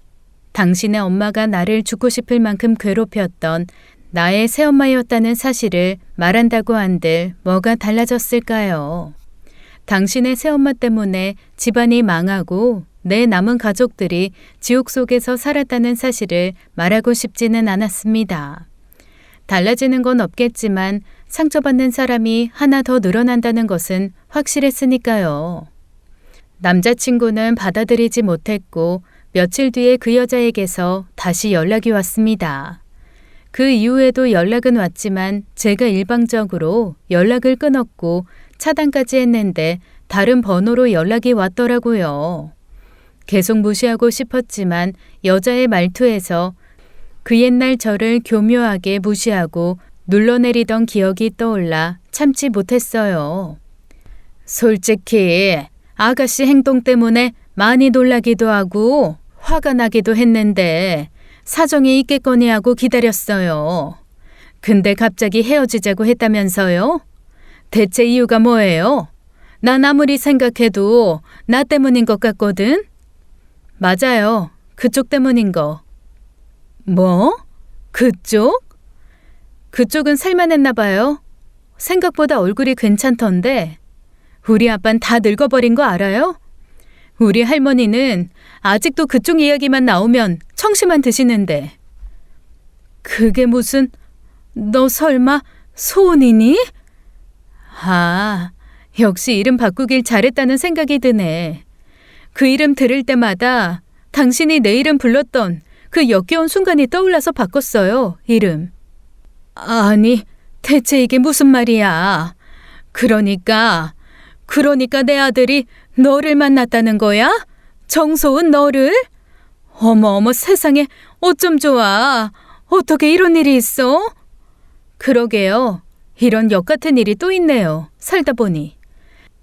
당신의 엄마가 나를 죽고 싶을 만큼 괴롭혔던 나의 새엄마였다는 사실을 말한다고 한들 뭐가 달라졌을까요? 당신의 새엄마 때문에 집안이 망하고 내 남은 가족들이 지옥 속에서 살았다는 사실을 말하고 싶지는 않았습니다. 달라지는 건 없겠지만 상처받는 사람이 하나 더 늘어난다는 것은 확실했으니까요. 남자친구는 받아들이지 못했고 며칠 뒤에 그 여자에게서 다시 연락이 왔습니다. 그 이후에도 연락은 왔지만 제가 일방적으로 연락을 끊었고 차단까지 했는데 다른 번호로 연락이 왔더라고요. 계속 무시하고 싶었지만 여자의 말투에서 그 옛날 저를 교묘하게 무시하고 눌러내리던 기억이 떠올라 참지 못했어요. 솔직히 아가씨 행동 때문에 많이 놀라기도 하고 화가 나기도 했는데 사정이 있겠거니 하고 기다렸어요. 근데 갑자기 헤어지자고 했다면서요? 대체 이유가 뭐예요? 난 아무리 생각해도 나 때문인 것 같거든? 맞아요. 그쪽 때문인 거. 뭐? 그쪽? 그쪽은 살만했나 봐요. 생각보다 얼굴이 괜찮던데. 우리 아빤 다 늙어버린 거 알아요? 우리 할머니는 아직도 그쪽 이야기만 나오면 청심환 드시는데. 그게 무슨, 너 설마 소은이니? 아, 역시 이름 바꾸길 잘했다는 생각이 드네. 그 이름 들을 때마다 당신이 내 이름 불렀던 그 역겨운 순간이 떠올라서 바꿨어요, 이름. 아니, 대체 이게 무슨 말이야. 그러니까 내 아들이 너를 만났다는 거야? 정소은 너를? 어머 세상에 어쩜 좋아. 어떻게 이런 일이 있어? 그러게요. 이런 역 같은 일이 또 있네요. 살다 보니.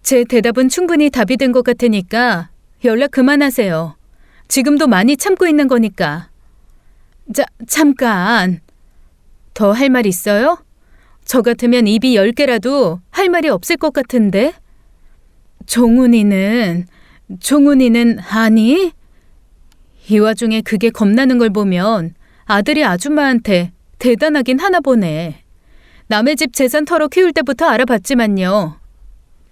제 대답은 충분히 답이 된 것 같으니까 연락 그만하세요. 지금도 많이 참고 있는 거니까. 잠깐. 더 할 말 있어요? 저 같으면 입이 10개라도 할 말이 없을 것 같은데. 종훈이는 아니? 이 와중에 그게 겁나는 걸 보면 아들이 아줌마한테 대단하긴 하나 보네. 남의 집 재산 털어 키울 때부터 알아봤지만요.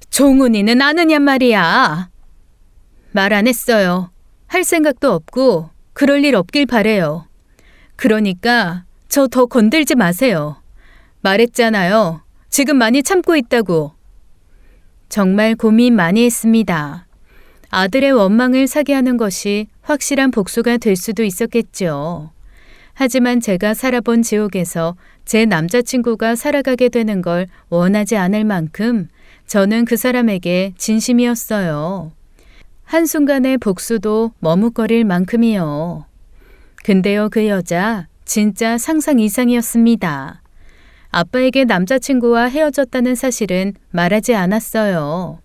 종훈이는 아느냔 말이야. 말 안 했어요. 할 생각도 없고 그럴 일 없길 바래요. 그러니까 저 더 건들지 마세요. 말했잖아요. 지금 많이 참고 있다고. 정말 고민 많이 했습니다. 아들의 원망을 사게 하는 것이 확실한 복수가 될 수도 있었겠죠. 하지만 제가 살아본 지옥에서 제 남자친구가 살아가게 되는 걸 원하지 않을 만큼 저는 그 사람에게 진심이었어요. 한순간의 복수도 머뭇거릴 만큼이요. 근데요, 그 여자 진짜 상상 이상이었습니다. 아빠에게 남자친구와 헤어졌다는 사실은 말하지 않았어요.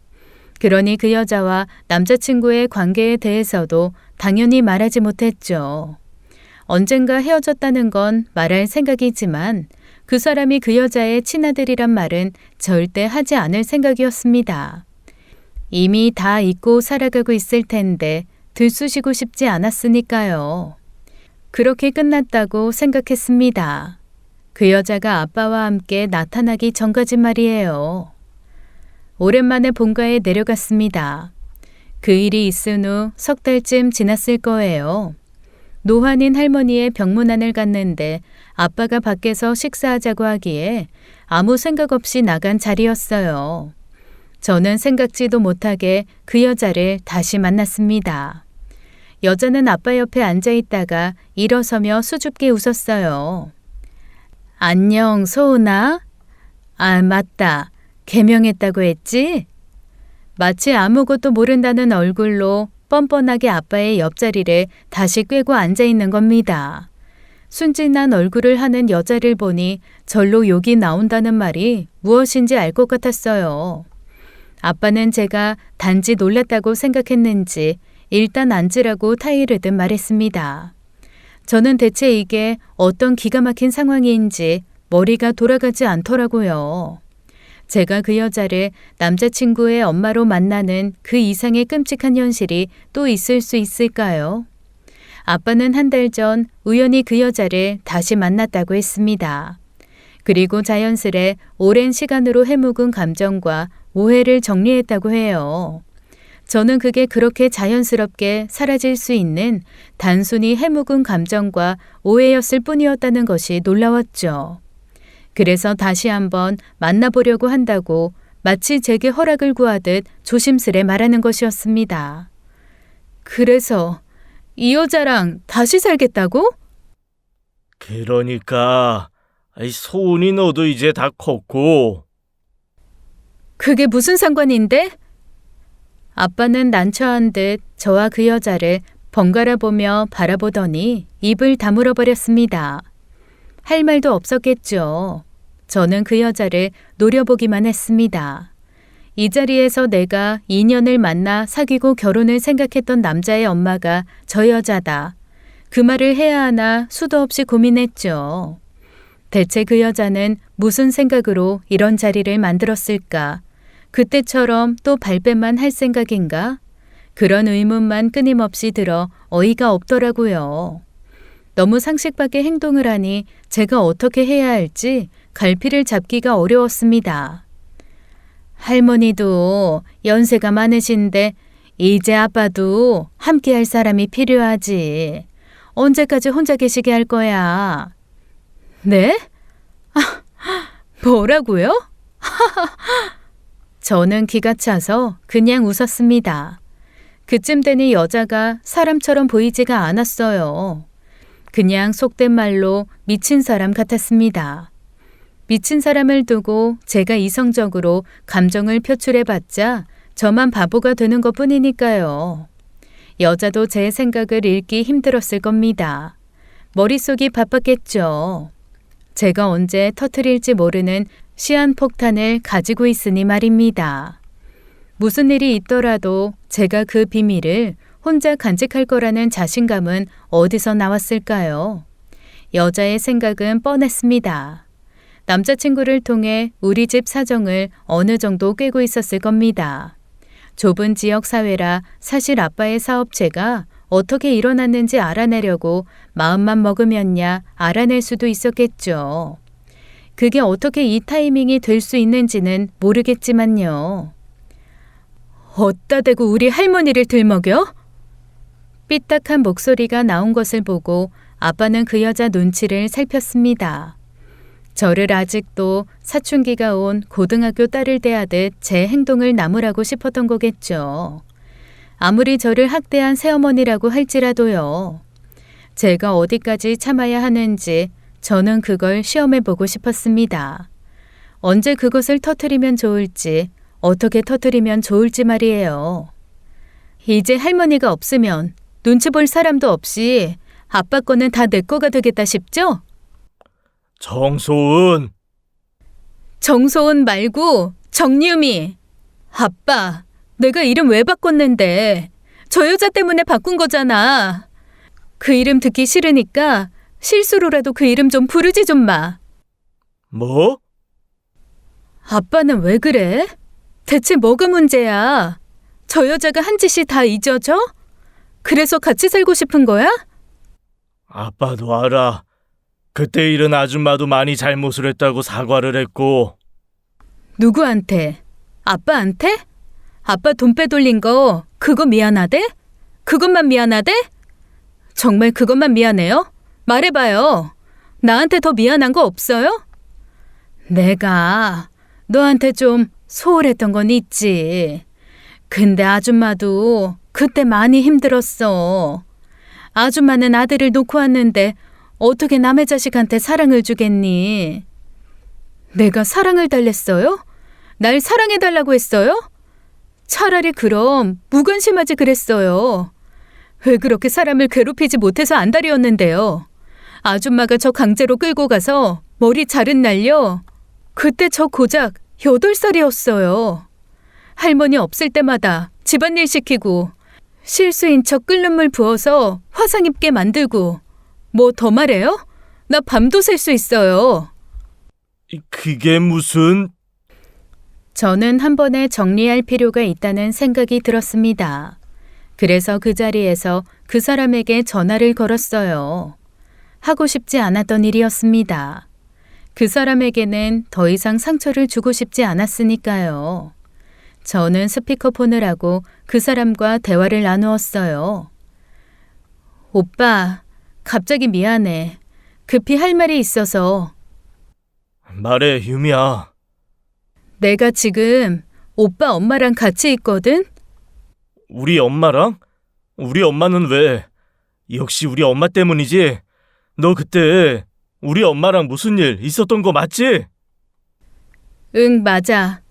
그러니 그 여자와 남자친구의 관계에 대해서도 당연히 말하지 못했죠. 언젠가 헤어졌다는 건 말할 생각이지만 그 사람이 그 여자의 친아들이란 말은 절대 하지 않을 생각이었습니다. 이미 다 잊고 살아가고 있을 텐데 들쑤시고 싶지 않았으니까요. 그렇게 끝났다고 생각했습니다. 그 여자가 아빠와 함께 나타나기 전까진 말이에요. 오랜만에 본가에 내려갔습니다. 그 일이 있은 후 3달쯤 지났을 거예요. 노환인 할머니의 병문안을 갔는데 아빠가 밖에서 식사하자고 하기에 아무 생각 없이 나간 자리였어요. 저는 생각지도 못하게 그 여자를 다시 만났습니다. 여자는 아빠 옆에 앉아 있다가 일어서며 수줍게 웃었어요. 안녕, 소은아? 아, 맞다. 개명했다고 했지? 마치 아무것도 모른다는 얼굴로 뻔뻔하게 아빠의 옆자리를 다시 꿰고 앉아 있는 겁니다. 순진한 얼굴을 하는 여자를 보니 절로 욕이 나온다는 말이 무엇인지 알 것 같았어요. 아빠는 제가 단지 놀랐다고 생각했는지 일단 앉으라고 타이르듯 말했습니다. 저는 대체 이게 어떤 기가 막힌 상황인지 머리가 돌아가지 않더라고요. 제가 그 여자를 남자친구의 엄마로 만나는 그 이상의 끔찍한 현실이 또 있을 수 있을까요? 아빠는 한 달 전 우연히 그 여자를 다시 만났다고 했습니다. 그리고 자연스레 오랜 시간으로 해묵은 감정과 오해를 정리했다고 해요. 저는 그게 그렇게 자연스럽게 사라질 수 있는 단순히 해묵은 감정과 오해였을 뿐이었다는 것이 놀라웠죠. 그래서 다시 한번 만나보려고 한다고 마치 제게 허락을 구하듯 조심스레 말하는 것이었습니다. 그래서 이 여자랑 다시 살겠다고? 그러니까 소은이 너도 이제 다 컸고. 그게 무슨 상관인데? 아빠는 난처한 듯 저와 그 여자를 번갈아 보며 바라보더니 입을 다물어 버렸습니다. 할 말도 없었겠죠. 저는 그 여자를 노려보기만 했습니다. 이 자리에서 내가 2년을 만나 사귀고 결혼을 생각했던 남자의 엄마가 저 여자다. 그 말을 해야 하나 수도 없이 고민했죠. 대체 그 여자는 무슨 생각으로 이런 자리를 만들었을까? 그때처럼 또 발뺌만 할 생각인가? 그런 의문만 끊임없이 들어 어이가 없더라고요. 너무 상식 밖의 행동을 하니 제가 어떻게 해야 할지 갈피를 잡기가 어려웠습니다. 할머니도 연세가 많으신데 이제 아빠도 함께 할 사람이 필요하지. 언제까지 혼자 계시게 할 거야? 네? 뭐라고요? 저는 기가 차서 그냥 웃었습니다. 그쯤 되니 여자가 사람처럼 보이지가 않았어요. 그냥 속된 말로 미친 사람 같았습니다. 미친 사람을 두고 제가 이성적으로 감정을 표출해봤자 저만 바보가 되는 것뿐이니까요. 여자도 제 생각을 읽기 힘들었을 겁니다. 머릿속이 바빴겠죠. 제가 언제 터뜨릴지 모르는 시한폭탄을 가지고 있으니 말입니다. 무슨 일이 있더라도 제가 그 비밀을 혼자 간직할 거라는 자신감은 어디서 나왔을까요? 여자의 생각은 뻔했습니다. 남자친구를 통해 우리 집 사정을 어느 정도 꿰고 있었을 겁니다. 좁은 지역 사회라 사실 아빠의 사업체가 어떻게 일어났는지 알아내려고 마음만 먹으면야 알아낼 수도 있었겠죠. 그게 어떻게 이 타이밍이 될 수 있는지는 모르겠지만요. 어따 대고 우리 할머니를 들먹여? 삐딱한 목소리가 나온 것을 보고 아빠는 그 여자 눈치를 살폈습니다. 저를 아직도 사춘기가 온 고등학교 딸을 대하듯 제 행동을 나무라고 싶었던 거겠죠. 아무리 저를 학대한 새어머니라고 할지라도요. 제가 어디까지 참아야 하는지 저는 그걸 시험해보고 싶었습니다. 언제 그것을 터뜨리면 좋을지, 어떻게 터뜨리면 좋을지 말이에요. 이제 할머니가 없으면 눈치 볼 사람도 없이 아빠 거는 다 내 거가 되겠다 싶죠? 정소은. 정소은 말고 정유미. 아빠, 내가 이름 왜 바꿨는데? 저 여자 때문에 바꾼 거잖아. 그 이름 듣기 싫으니까 실수로라도 그 이름 좀 부르지 좀 마. 뭐? 아빠는 왜 그래? 대체 뭐가 문제야? 저 여자가 한 짓이 다 잊어져? 그래서 같이 살고 싶은 거야? 아빠도 알아. 그때 일은 아줌마도 많이 잘못을 했다고 사과를 했고. 누구한테? 아빠한테? 아빠 돈 빼돌린 거 그거 미안하대? 그것만 미안하대? 정말 그것만 미안해요? 말해봐요. 나한테 더 미안한 거 없어요? 내가 너한테 좀 소홀했던 건 있지. 근데 아줌마도 그때 많이 힘들었어. 아줌마는 아들을 놓고 왔는데 어떻게 남의 자식한테 사랑을 주겠니? 내가 사랑을 달랬어요? 날 사랑해달라고 했어요? 차라리 그럼 무관심하지 그랬어요. 왜 그렇게 사람을 괴롭히지 못해서 안달이었는데요. 아줌마가 저 강제로 끌고 가서 머리 자른 날요. 그때 저 고작 8살이었어요. 할머니 없을 때마다 집안일 시키고 실수인 척 끓는 물 부어서 화상 입게 만들고 뭐 더 말해요? 나 밤도 샐 수 있어요. 그게 무슨... 저는 한 번에 정리할 필요가 있다는 생각이 들었습니다. 그래서 그 자리에서 그 사람에게 전화를 걸었어요. 하고 싶지 않았던 일이었습니다. 그 사람에게는 더 이상 상처를 주고 싶지 않았으니까요. 저는 스피커폰을 하고 그 사람과 대화를 나누었어요. 오빠, 갑자기 미안해. 급히 할 말이 있어서. 말해, 유미야. 내가 지금 오빠 엄마랑 같이 있거든? 우리 엄마랑? 우리 엄마는 왜? 역시 우리 엄마 때문이지? 너 그때 우리 엄마랑 무슨 일 있었던 거 맞지? 응, 맞아.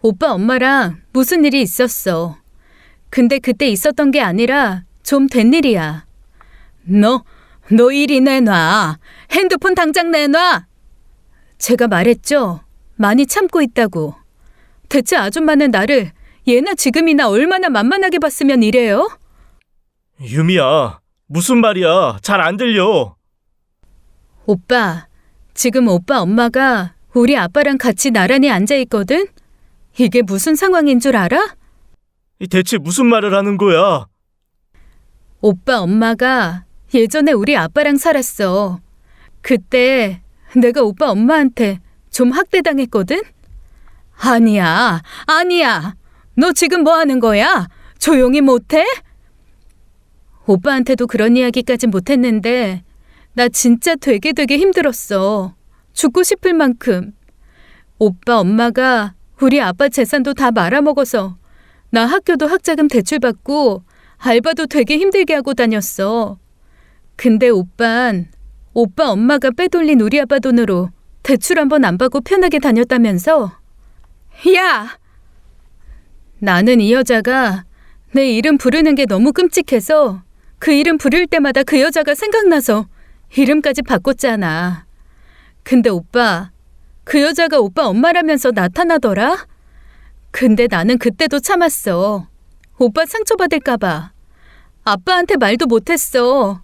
오빠 엄마랑 무슨 일이 있었어. 근데 그때 있었던 게 아니라 좀 된 일이야. 너 이리 내놔. 핸드폰 당장 내놔. 제가 말했죠. 많이 참고 있다고. 대체 아줌마는 나를 예나 지금이나 얼마나 만만하게 봤으면 이래요? 유미야, 무슨 말이야? 잘 안 들려. 오빠, 지금 오빠 엄마가 우리 아빠랑 같이 나란히 앉아 있거든? 이게 무슨 상황인 줄 알아? 대체 무슨 말을 하는 거야? 오빠 엄마가 예전에 우리 아빠랑 살았어. 그때 내가 오빠 엄마한테 좀 학대당했거든? 아니야. 너 지금 뭐 하는 거야? 조용히 못해? 오빠한테도 그런 이야기까진 못했는데 나 진짜 되게 힘들었어. 죽고 싶을 만큼. 오빠 엄마가 우리 아빠 재산도 다 말아먹어서 나 학교도 학자금 대출받고 알바도 되게 힘들게 하고 다녔어. 근데 오빤 오빠 엄마가 빼돌린 우리 아빠 돈으로 대출 한 번 안 받고 편하게 다녔다면서? 야! 나는 이 여자가 내 이름 부르는 게 너무 끔찍해서 그 이름 부를 때마다 그 여자가 생각나서 이름까지 바꿨잖아. 근데 오빠, 그 여자가 오빠 엄마라면서 나타나더라? 근데 나는 그때도 참았어. 오빠 상처받을까 봐. 아빠한테 말도 못했어.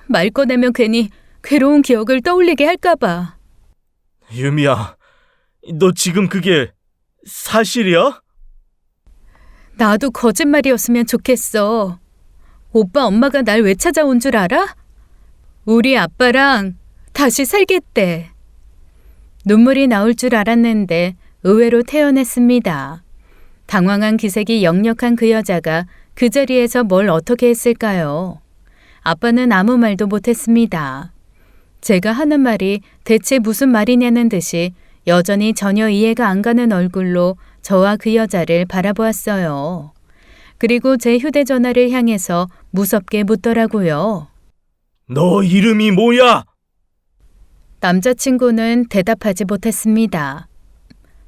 말 꺼내면 괜히 괴로운 기억을 떠올리게 할까 봐. 유미야, 너 지금 그게 사실이야? 나도 거짓말이었으면 좋겠어. 오빠 엄마가 날 왜 찾아온 줄 알아? 우리 아빠랑 다시 살겠대. 눈물이 나올 줄 알았는데 의외로 태연했습니다. 당황한 기색이 역력한 그 여자가 그 자리에서 뭘 어떻게 했을까요? 아빠는 아무 말도 못했습니다. 제가 하는 말이 대체 무슨 말이냐는 듯이 여전히 전혀 이해가 안 가는 얼굴로 저와 그 여자를 바라보았어요. 그리고 제 휴대전화를 향해서 무섭게 묻더라고요. 너 이름이 뭐야? 남자친구는 대답하지 못했습니다.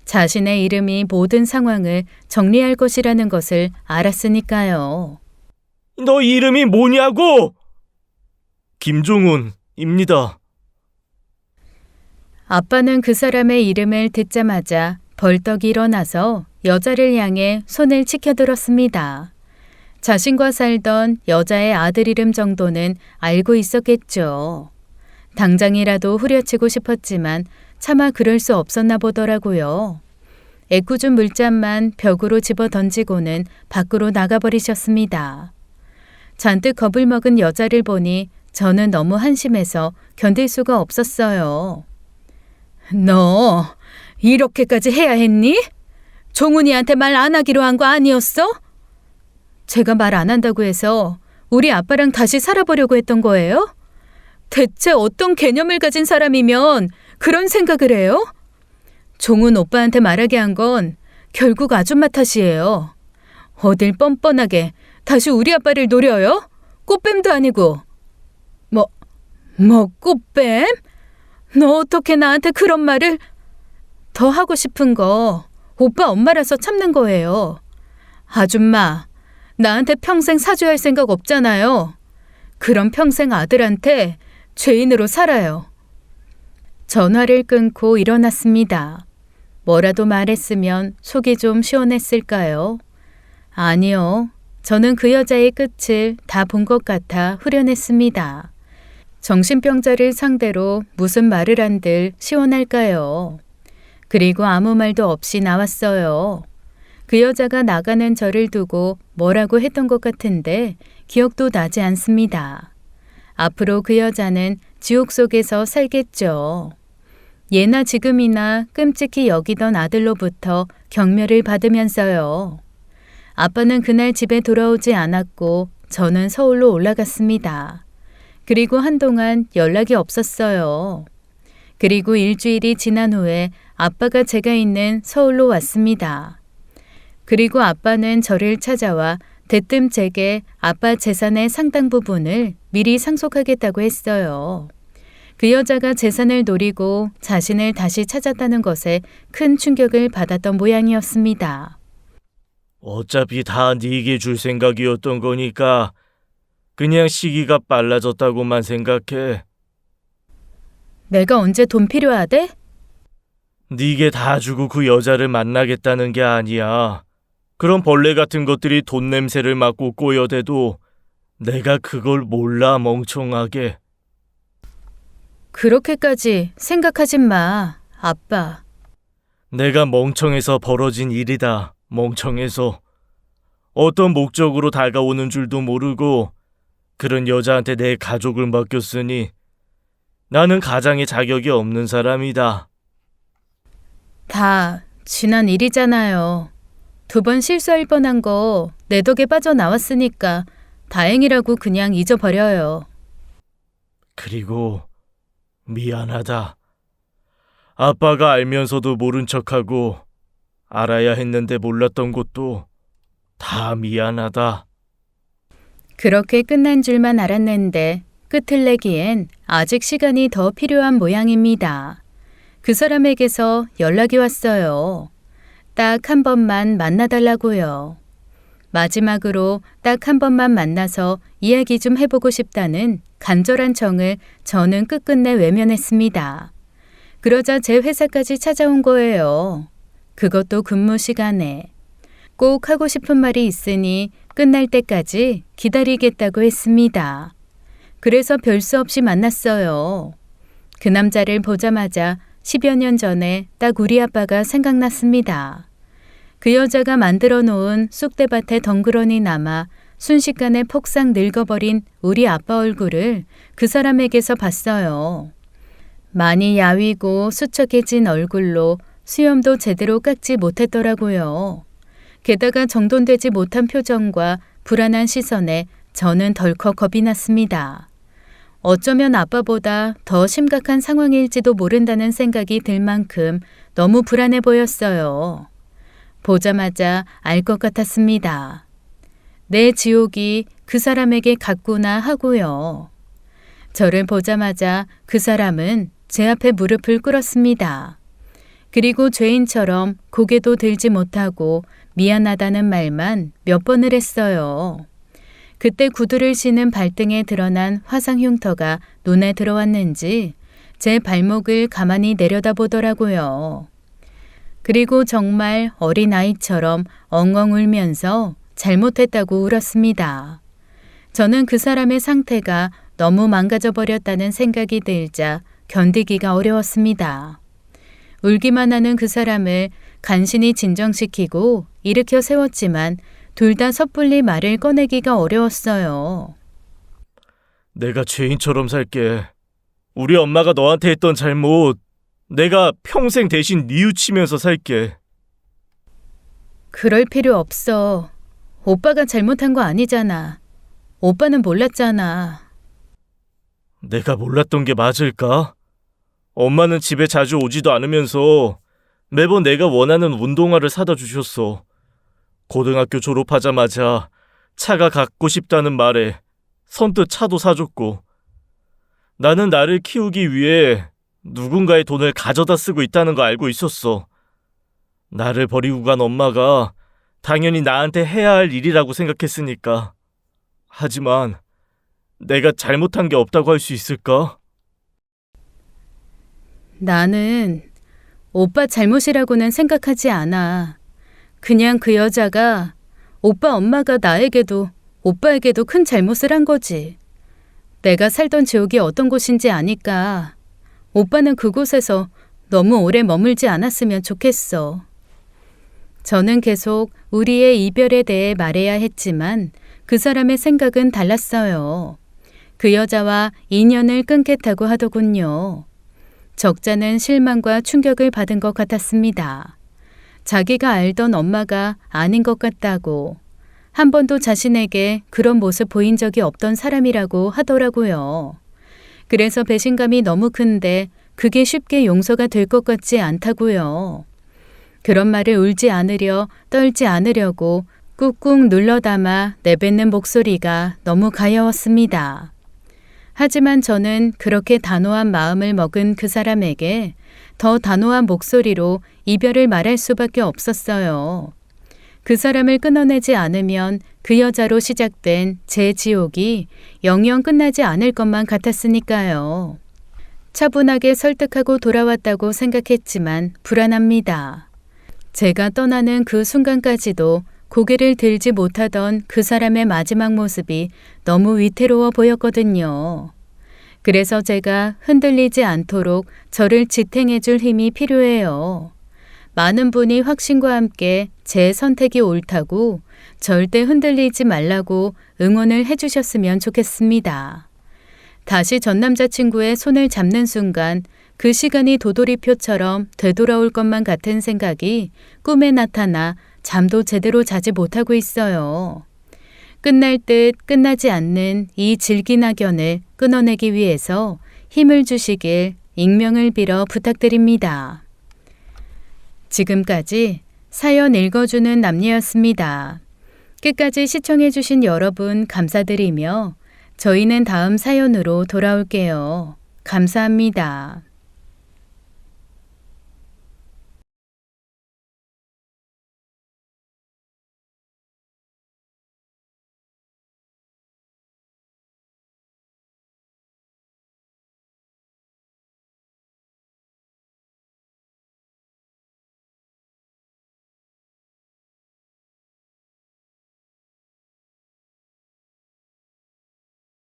자신의 이름이 모든 상황을 정리할 것이라는 것을 알았으니까요. 너 이름이 뭐냐고? 김종훈입니다. 아빠는 그 사람의 이름을 듣자마자 벌떡 일어나서 여자를 향해 손을 치켜들었습니다. 자신과 살던 여자의 아들 이름 정도는 알고 있었겠죠. 당장이라도 후려치고 싶었지만 차마 그럴 수 없었나 보더라고요. 애꿎은 물잔만 벽으로 집어 던지고는 밖으로 나가버리셨습니다. 잔뜩 겁을 먹은 여자를 보니 저는 너무 한심해서 견딜 수가 없었어요. 너 이렇게까지 해야 했니? 종훈이한테 말 안 하기로 한 거 아니었어? 제가 말 안 한다고 해서 우리 아빠랑 다시 살아보려고 했던 거예요? 대체 어떤 개념을 가진 사람이면 그런 생각을 해요? 종훈 오빠한테 말하게 한 건 결국 아줌마 탓이에요. 어딜 뻔뻔하게 다시 우리 아빠를 노려요? 꽃뱀도 아니고. 뭐 꽃뱀? 너 어떻게 나한테 그런 말을? 더 하고 싶은 거 오빠 엄마라서 참는 거예요. 아줌마, 나한테 평생 사줘야 할 생각 없잖아요. 그럼 평생 아들한테 죄인으로 살아요. 전화를 끊고 일어났습니다. 뭐라도 말했으면 속이 좀 시원했을까요? 아니요. 저는 그 여자의 끝을 다 본 것 같아 후련했습니다. 정신병자를 상대로 무슨 말을 한들 시원할까요? 그리고 아무 말도 없이 나왔어요. 그 여자가 나가는 저를 두고 뭐라고 했던 것 같은데 기억도 나지 않습니다. 앞으로 그 여자는 지옥 속에서 살겠죠. 예나 지금이나 끔찍히 여기던 아들로부터 경멸을 받으면서요. 아빠는 그날 집에 돌아오지 않았고 저는 서울로 올라갔습니다. 그리고 한동안 연락이 없었어요. 그리고 일주일이 지난 후에 아빠가 제가 있는 서울로 왔습니다. 그리고 아빠는 저를 찾아와 대뜸 제게 아빠 재산의 상당 부분을 미리 상속하겠다고 했어요. 그 여자가 재산을 노리고 자신을 다시 찾았다는 것에 큰 충격을 받았던 모양이었습니다. 어차피 다 네게 줄 생각이었던 거니까 그냥 시기가 빨라졌다고만 생각해. 내가 언제 돈 필요하대? 네게 다 주고 그 여자를 만나겠다는 게 아니야. 그런 벌레 같은 것들이 돈 냄새를 맡고 꼬여대도 내가 그걸 몰라, 멍청하게. 그렇게까지 생각하지 마, 아빠. 내가 멍청해서 벌어진 일이다. 멍청해서. 어떤 목적으로 다가오는 줄도 모르고 그런 여자한테 내 가족을 맡겼으니 나는 가장의 자격이 없는 사람이다. 다 지난 일이잖아요. 2번 실수할 뻔한 거 내 덕에 빠져나왔으니까 다행이라고 그냥 잊어버려요. 그리고 미안하다. 아빠가 알면서도 모른 척하고 알아야 했는데 몰랐던 것도 다 미안하다. 그렇게 끝난 줄만 알았는데 끝을 내기엔 아직 시간이 더 필요한 모양입니다. 그 사람에게서 연락이 왔어요. 딱 한 번만 만나달라고요. 마지막으로 딱 한 번만 만나서 이야기 좀 해보고 싶다는 간절한 정을 저는 끝끝내 외면했습니다. 그러자 제 회사까지 찾아온 거예요. 그것도 근무 시간에. 꼭 하고 싶은 말이 있으니 끝날 때까지 기다리겠다고 했습니다. 그래서 별 수 없이 만났어요. 그 남자를 보자마자 10여 년 전에 딱 우리 아빠가 생각났습니다. 그 여자가 만들어 놓은 쑥대밭에 덩그러니 남아 순식간에 폭삭 늙어버린 우리 아빠 얼굴을 그 사람에게서 봤어요. 많이 야위고 수척해진 얼굴로 수염도 제대로 깎지 못했더라고요. 게다가 정돈되지 못한 표정과 불안한 시선에 저는 덜컥 겁이 났습니다. 어쩌면 아빠보다 더 심각한 상황일지도 모른다는 생각이 들 만큼 너무 불안해 보였어요. 보자마자 알 것 같았습니다. 내 지옥이 그 사람에게 갔구나 하고요. 저를 보자마자 그 사람은 제 앞에 무릎을 꿇었습니다. 그리고 죄인처럼 고개도 들지 못하고 미안하다는 말만 몇 번을 했어요. 그때 구두를 신은 발등에 드러난 화상 흉터가 눈에 들어왔는지 제 발목을 가만히 내려다보더라고요. 그리고 정말 어린아이처럼 엉엉 울면서 잘못했다고 울었습니다. 저는 그 사람의 상태가 너무 망가져 버렸다는 생각이 들자 견디기가 어려웠습니다. 울기만 하는 그 사람을 간신히 진정시키고 일으켜 세웠지만 둘 다 섣불리 말을 꺼내기가 어려웠어요. 내가 죄인처럼 살게. 우리 엄마가 너한테 했던 잘못 내가 평생 대신 뉘우치면서 살게. 그럴 필요 없어. 오빠가 잘못한 거 아니잖아. 오빠는 몰랐잖아. 내가 몰랐던 게 맞을까? 엄마는 집에 자주 오지도 않으면서 매번 내가 원하는 운동화를 사다 주셨어. 고등학교 졸업하자마자 차가 갖고 싶다는 말에 선뜻 차도 사줬고, 나는 나를 키우기 위해 누군가의 돈을 가져다 쓰고 있다는 거 알고 있었어. 나를 버리고 간 엄마가 당연히 나한테 해야 할 일이라고 생각했으니까. 하지만 내가 잘못한 게 없다고 할 수 있을까? 나는 오빠 잘못이라고는 생각하지 않아. 그냥 그 여자가 오빠 엄마가 나에게도 오빠에게도 큰 잘못을 한 거지. 내가 살던 지옥이 어떤 곳인지 아니까 오빠는 그곳에서 너무 오래 머물지 않았으면 좋겠어. 저는 계속 우리의 이별에 대해 말해야 했지만 그 사람의 생각은 달랐어요. 그 여자와 인연을 끊겠다고 하더군요. 적잖은 실망과 충격을 받은 것 같았습니다. 자기가 알던 엄마가 아닌 것 같다고 한 번도 자신에게 그런 모습 보인 적이 없던 사람이라고 하더라고요. 그래서 배신감이 너무 큰데 그게 쉽게 용서가 될 것 같지 않다고요. 그런 말을 울지 않으려 떨지 않으려고 꾹꾹 눌러 담아 내뱉는 목소리가 너무 가여웠습니다. 하지만 저는 그렇게 단호한 마음을 먹은 그 사람에게 더 단호한 목소리로 이별을 말할 수밖에 없었어요. 그 사람을 끊어내지 않으면 그 여자로 시작된 제 지옥이 영영 끝나지 않을 것만 같았으니까요. 차분하게 설득하고 돌아왔다고 생각했지만 불안합니다. 제가 떠나는 그 순간까지도 고개를 들지 못하던 그 사람의 마지막 모습이 너무 위태로워 보였거든요. 그래서 제가 흔들리지 않도록 저를 지탱해 줄 힘이 필요해요. 많은 분이 확신과 함께 제 선택이 옳다고 절대 흔들리지 말라고 응원을 해주셨으면 좋겠습니다. 다시 전 남자친구의 손을 잡는 순간 그 시간이 도돌이표처럼 되돌아올 것만 같은 생각이 꿈에 나타나 잠도 제대로 자지 못하고 있어요. 끝날 듯 끝나지 않는 이 질기나견을 끊어내기 위해서 힘을 주시길 익명을 빌어 부탁드립니다. 지금까지 사연 읽어주는 남녀였습니다. 끝까지 시청해주신 여러분 감사드리며 저희는 다음 사연으로 돌아올게요. 감사합니다.